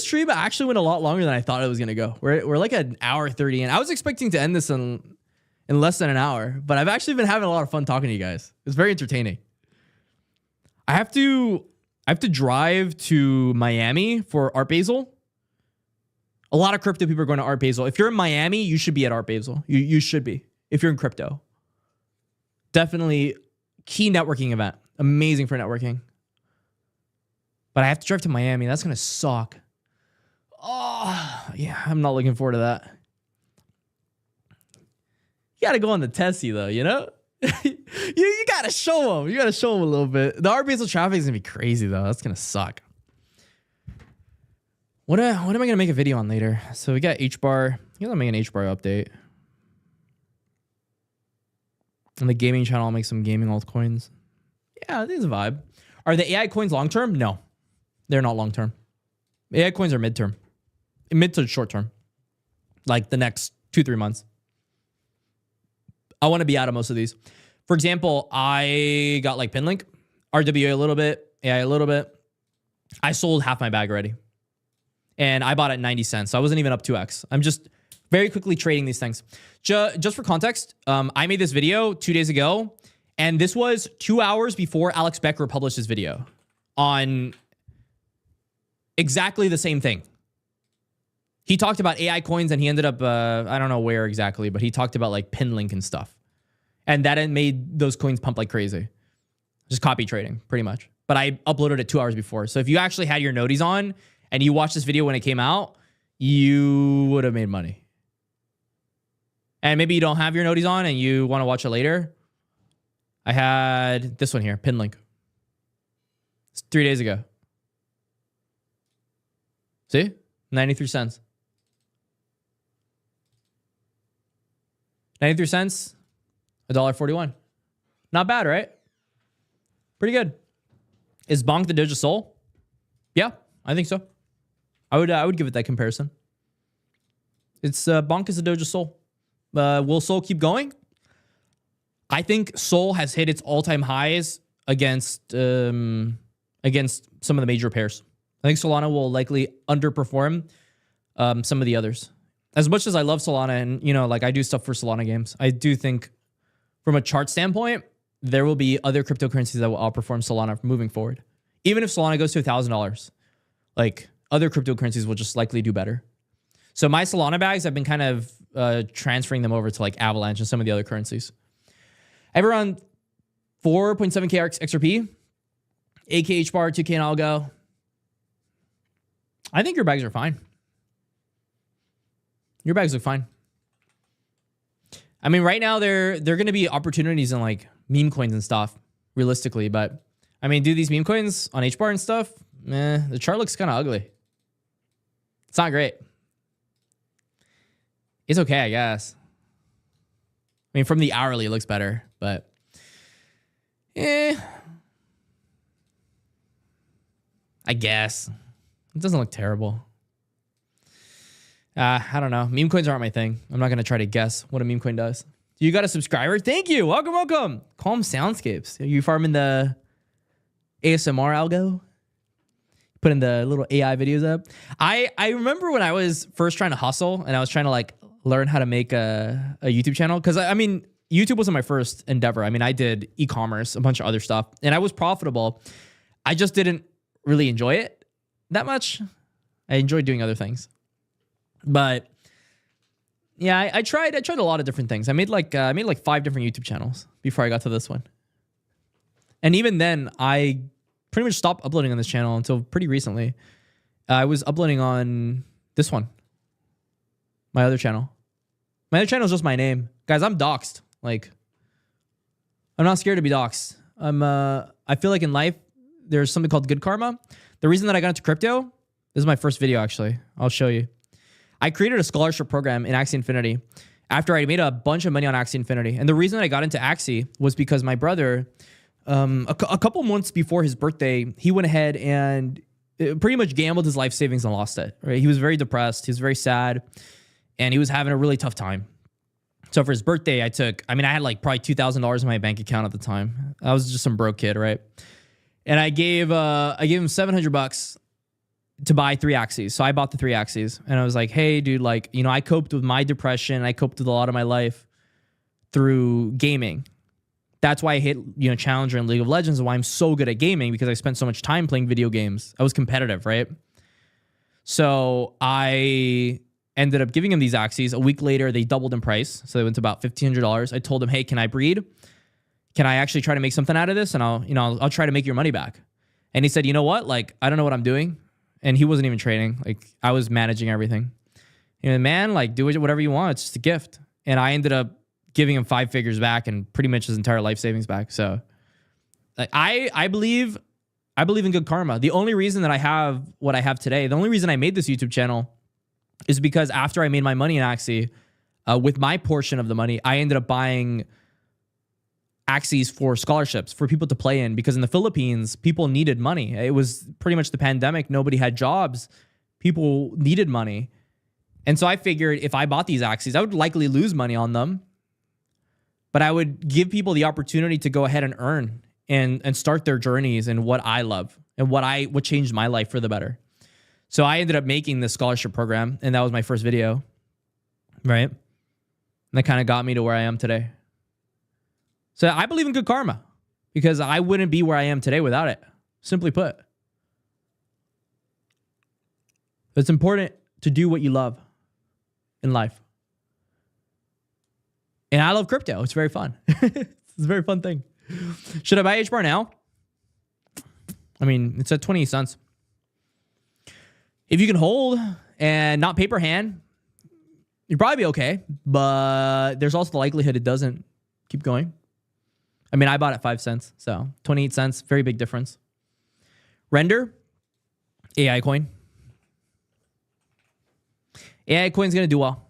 A: stream actually went a lot longer than I thought it was gonna go. We're like an hour 30 in. I was expecting to end this in less than an hour, but I've actually been having a lot of fun talking to you guys. It's very entertaining. I have to drive to Miami for Art Basel. A lot of crypto people are going to Art Basel. If you're in Miami, you should be at Art Basel. You should be if you're in crypto. Definitely key networking event. Amazing for networking. But I have to drive to Miami. That's going to suck. Oh, yeah. I'm not looking forward to that. You got to go on the Tessie, though, you know? you got to show them. You got to show them a little bit. The Art Basel traffic is going to be crazy, though. That's going to suck. What am I going to make a video on later? So we got HBAR. I guess I'll make an HBAR update. On the gaming channel, I'll make some gaming altcoins. Yeah, I think it's a vibe. Are the AI coins long-term? No. They're not long-term. AI coins are mid-term. Mid to short-term. Like the next 2-3 months. I want to be out of most of these. For example, I got like Pinlink, RWA a little bit, AI a little bit. I sold half my bag already. And I bought at 90 cents. So I wasn't even up 2x. I'm just very quickly trading these things. Just for context, I made this video 2 days ago. And this was 2 hours before Alex Becker published his video on exactly the same thing. He talked about AI coins and he ended up, I don't know where exactly, but he talked about like Pinlink and stuff. And that made those coins pump like crazy. Just copy trading, pretty much. But I uploaded it 2 hours before. So if you actually had your noties on and you watched this video when it came out, you would have made money. And maybe you don't have your noties on and you want to watch it later. I had this one here, Pinlink. It's 3 days ago. See? 93 cents. 93 cents, $1.41. Not bad, right? Pretty good. Is Bonk the Doge of Soul? Yeah, I think so. I would give it that comparison. It's Bonk is the Doge of Soul. Will Soul keep going? I think Soul has hit its all-time highs against some of the major pairs. I think Solana will likely underperform some of the others. As much as I love Solana and, you know, like I do stuff for Solana games, I do think from a chart standpoint, there will be other cryptocurrencies that will outperform Solana moving forward. Even if Solana goes to $1,000, like other cryptocurrencies will just likely do better. So my Solana bags, I've been kind of transferring them over to like Avalanche and some of the other currencies. I have around 4.7K XRP, 8K HBAR, 2K in algo. I think your bags are fine. Your bags look fine. I mean, right now there are going to be opportunities in like meme coins and stuff, realistically. But I mean, do these meme coins on HBAR and stuff? The chart looks kind of ugly. It's not great. It's okay, I guess. I mean, from the hourly, it looks better, but I guess it doesn't look terrible. I don't know. Meme coins aren't my thing. I'm not going to try to guess what a meme coin does. You got a subscriber? Thank you. Welcome, welcome. Calm Soundscapes. Are you farming the ASMR algo? Putting the little AI videos up. I remember when I was first trying to hustle and I was trying to like learn how to make a YouTube channel. Because I mean, YouTube wasn't my first endeavor. I mean, I did e-commerce, a bunch of other stuff, and I was profitable. I just didn't really enjoy it that much. I enjoyed doing other things. But yeah, I tried a lot of different things. I made like 5 different YouTube channels before I got to this one. And even then, I pretty much stopped uploading on this channel until pretty recently. I was uploading on this one, my other channel. My other channel is just my name. Guys, I'm doxxed. Like, I'm not scared to be doxxed. I feel like in life, there's something called good karma. The reason that I got into crypto, this is my first video, actually. I'll show you. I created a scholarship program in Axie Infinity after I made a bunch of money on Axie Infinity. And the reason that I got into Axie was because my brother, a couple months before his birthday, he went ahead and pretty much gambled his life savings and lost it. Right? He was very depressed. He was very sad. And he was having a really tough time. So for his birthday, I had like probably $2,000 in my bank account at the time. I was just some broke kid, right? And I gave him $700 to buy 3 Axies. So I bought the 3 Axies and I was like, hey dude, like, you know, I coped with my depression. I coped with a lot of my life through gaming. That's why I hit, you know, Challenger and League of Legends and why I'm so good at gaming, because I spent so much time playing video games. I was competitive, right? So I ended up giving him these Axies. A week later, they doubled in price. So they went to about $1,500. I told him, hey, can I breed? Can I actually try to make something out of this? And I'll try to make your money back. And he said, you know what? Like, I don't know what I'm doing. And he wasn't even trading. Like, I was managing everything. And man, like, do whatever you want. It's just a gift. And I ended up giving him 5 figures back and pretty much his entire life savings back. So like, I believe in good karma. The only reason that I have what I have today, the only reason I made this YouTube channel is because after I made my money in Axie, with my portion of the money, I ended up buying Axies for scholarships for people to play in, because in the Philippines, people needed money. It was pretty much the pandemic. Nobody had jobs. People needed money. And so I figured if I bought these Axies, I would likely lose money on them, but I would give people the opportunity to go ahead and earn and start their journeys in what I love and what changed my life for the better. So I ended up making this scholarship program, and that was my first video, right? And that kind of got me to where I am today. So I believe in good karma, because I wouldn't be where I am today without it, simply put. It's important to do what you love in life. And I love crypto. It's very fun. It's a very fun thing. Should I buy HBAR now? I mean, it's at 28 cents. If you can hold and not paper hand, you'd probably be okay. But there's also the likelihood it doesn't keep going. I mean, I bought at 5 cents. So 28 cents, very big difference. Render, AI coin. AI coin's going to do well.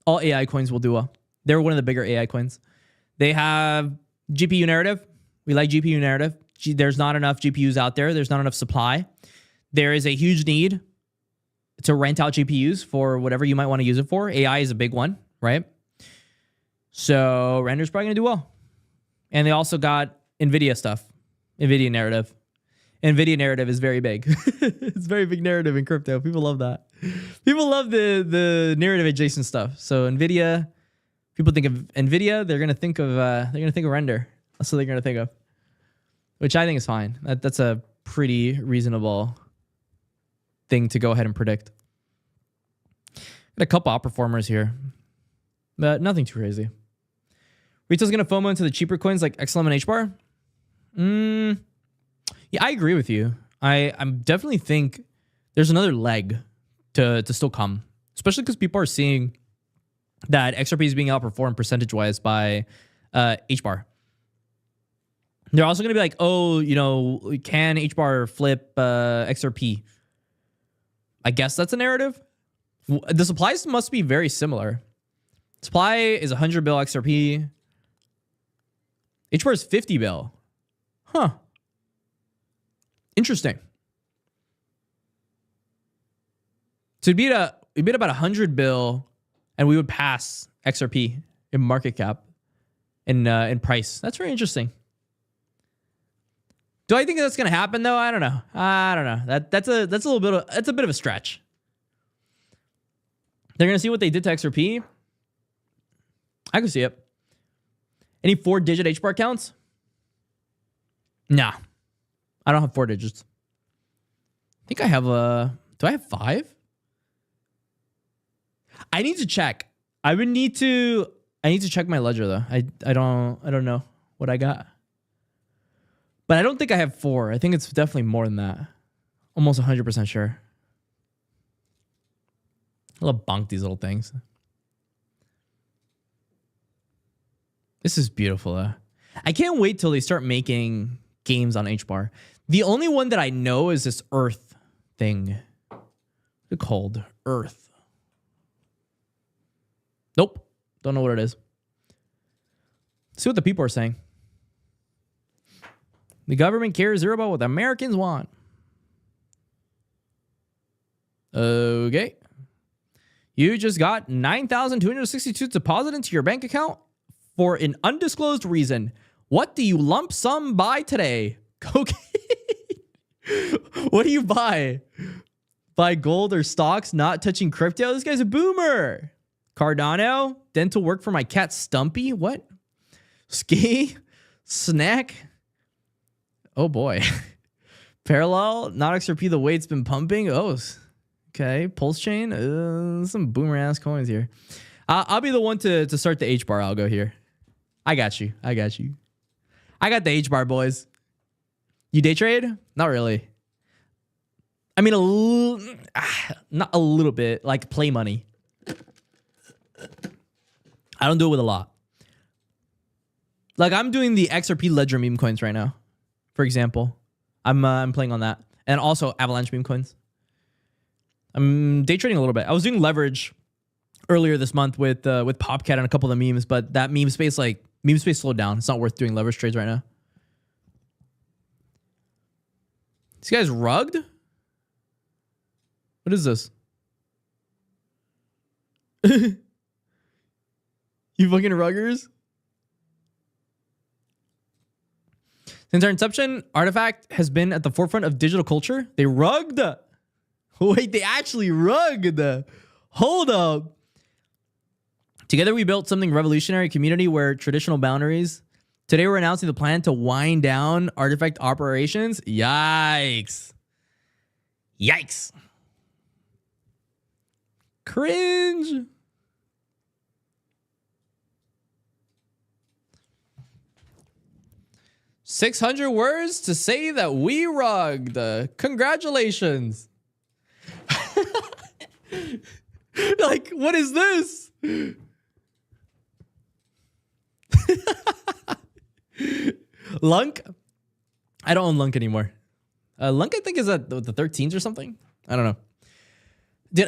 A: All AI coins will do well. They're one of the bigger AI coins. They have GPU narrative. We like GPU narrative. There's not enough GPUs out there. There's not enough supply. There is a huge need to rent out GPUs for whatever you might want to use it for. AI is a big one, right? So Render's probably going to do well. And they also got NVIDIA stuff. NVIDIA narrative. NVIDIA narrative is very big. It's very big narrative in crypto. People love that. People love the narrative adjacent stuff. So NVIDIA, people think of NVIDIA, they're gonna think of Render. That's what they're gonna think of, which I think is fine. That's a pretty reasonable thing to go ahead and predict. Got a couple outperformers here, but nothing too crazy. Retail's gonna FOMO into the cheaper coins like XLM and HBAR. Yeah, I agree with you. I definitely think there's another leg to still come, especially because people are seeing that XRP is being outperformed percentage-wise by HBAR. They're also going to be like, oh, you know, can HBAR flip XRP? I guess that's a narrative. The supplies must be very similar. Supply is 100 bill XRP. HBAR is 50 bill. Huh. Interesting. So it'd be about 100 bill, and we would pass XRP in market cap, in price. That's very interesting. Do I think that's going to happen though? I don't know. That's a bit of a stretch. They're going to see what they did to XRP. I can see it. Any 4-digit HBAR counts? Nah. I don't have 4 digits. I think I have do I have 5? I need to check. I need to check my ledger though. I don't know what I got. But I don't think I have 4. I think it's definitely more than that. Almost 100% sure. I love bonk these little things. This is beautiful. I can't wait till they start making games on HBAR. The only one that I know is this Earth thing. What's it called? Earth. Nope. Don't know what it is. See what the people are saying. The government cares zero about what the Americans want. Okay. You just got 9,262 deposited into your bank account for an undisclosed reason. What do you lump sum buy today? Cocaine. What do you buy? Buy gold or stocks, not touching crypto? This guy's a boomer. Cardano. Dental work for my cat Stumpy. What? Ski. Snack. Oh boy. Parallel. Not XRP the way it's been pumping. Oh, okay. Pulse chain. Some boomer ass coins here. I'll be the one to start the HBAR algo here. I got you. I got the HBAR, boys. You day trade? Not really. I mean, not a little bit. Like play money. I don't do it with a lot. Like I'm doing the XRP Ledger meme coins right now. For example, I'm playing on that, and also Avalanche meme coins. I'm day trading a little bit. I was doing leverage earlier this month with Popcat and a couple of the memes, but that meme space slowed down. It's not worth doing leverage trades right now. This guy's rugged? What is this? You fucking ruggers? Since our inception, Artifact has been at the forefront of digital culture. They rugged. Wait, they actually rugged. Hold up. Together we built something revolutionary, community where traditional boundaries. Today we're announcing the plan to wind down Artifact operations. Yikes. Yikes. Cringe. "600 words to say that we rugged. Congratulations." Like, what is this? Lunk? I don't own Lunk anymore. Lunk, I think, is at the 13s or something. I don't know.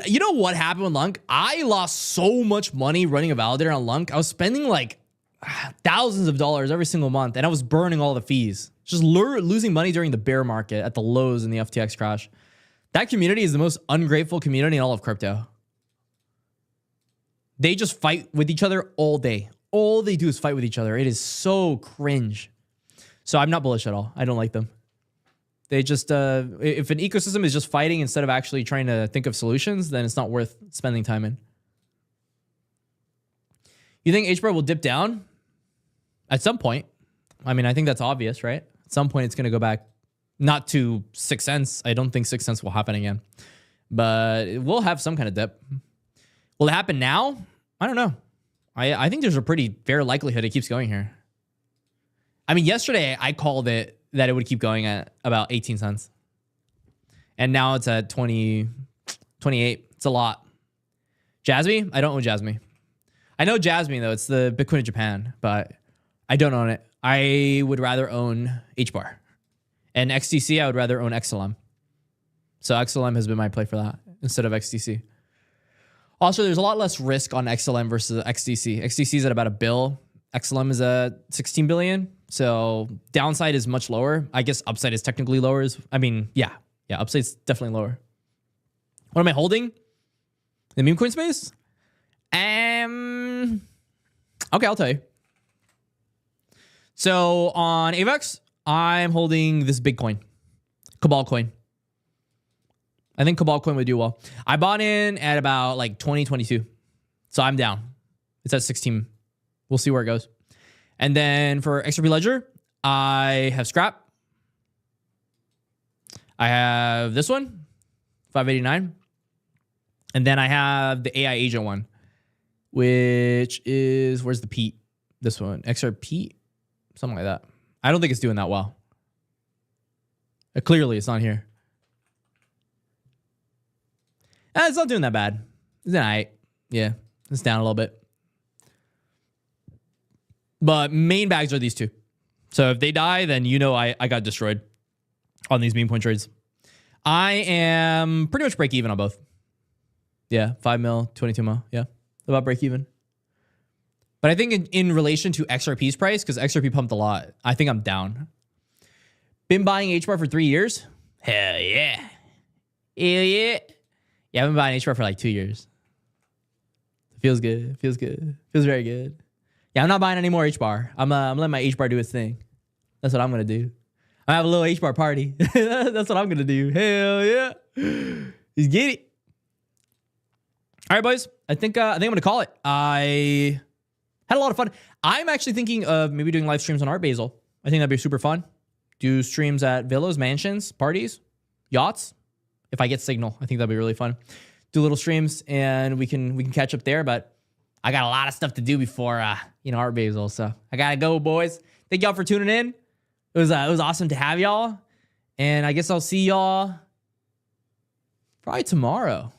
A: You know what happened with Lunk? I lost so much money running a validator on Lunk. I was spending like thousands of dollars every single month, and I was burning all the fees. Just losing money during the bear market at the lows in the FTX crash. That community is the most ungrateful community in all of crypto. They just fight with each other all day. All they do is fight with each other. It is so cringe. So I'm not bullish at all. I don't like them. They just, if an ecosystem is just fighting instead of actually trying to think of solutions, then it's not worth spending time in. You think HBAR will dip down? At some point. I mean, I think that's obvious, right? At some point, it's going to go back, not to 6 cents. I don't think 6 cents will happen again. But it will have some kind of dip. Will it happen now? I don't know. I think there's a pretty fair likelihood it keeps going here. I mean, yesterday, I called it that it would keep going at about 18 cents. And now it's at 20, 28. It's a lot. Jasmine? I don't own Jasmine. I know Jasmine though. It's the Bitcoin of Japan, but I don't own it. I would rather own HBAR. And XTC, I would rather own XLM. So XLM has been my play for that instead of XTC. Also, there's a lot less risk on XLM versus XTC. XTC is at about $1 billion. XLM is at 16 billion. So downside is much lower. I guess upside is technically lower. Yeah, upside's definitely lower. What am I holding? The meme coin space? Okay, I'll tell you. So on AVAX, I'm holding this big coin, Cabal coin. I think Cabal coin would do well. I bought in at about like 2022. So I'm down. It's at 16. We'll see where it goes. And then for XRP Ledger, I have Scrap. I have this one, 589. And then I have the AI agent one, which is, where's the Pete? This one, XRP, something like that. I don't think it's doing that well. Clearly, it's not here. It's not doing that bad. It's all right. Yeah, it's down a little bit. But main bags are these two. So if they die, then you know I got destroyed on these meme point trades. I am pretty much break even on both. Yeah, 5 mil, 22 mil. Yeah, about break even. But I think in relation to XRP's price, because XRP pumped a lot, I think I'm down. Been buying HBAR for 3 years? Hell yeah. Hell yeah. Yeah, I've been buying HBAR for like 2 years. Feels good. Feels good. Feels very good. Yeah, I'm not buying any more HBAR. I'm letting my HBAR do its thing. That's what I'm going to do. I have a little HBAR party. That's what I'm going to do. Hell yeah. Let's get it. All right, boys. I think I'm going to call it. I had a lot of fun. I'm actually thinking of maybe doing live streams on Art Basel. I think that'd be super fun. Do streams at villas, mansions, parties, yachts. If I get signal, I think that'd be really fun. Do little streams and we can catch up there. But I got a lot of stuff to do before Art Basel. So I gotta go, boys. Thank y'all for tuning in. It was awesome to have y'all. And I guess I'll see y'all probably tomorrow.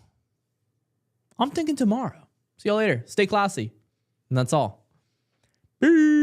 A: I'm thinking tomorrow. See y'all later. Stay classy. And that's all. Peace.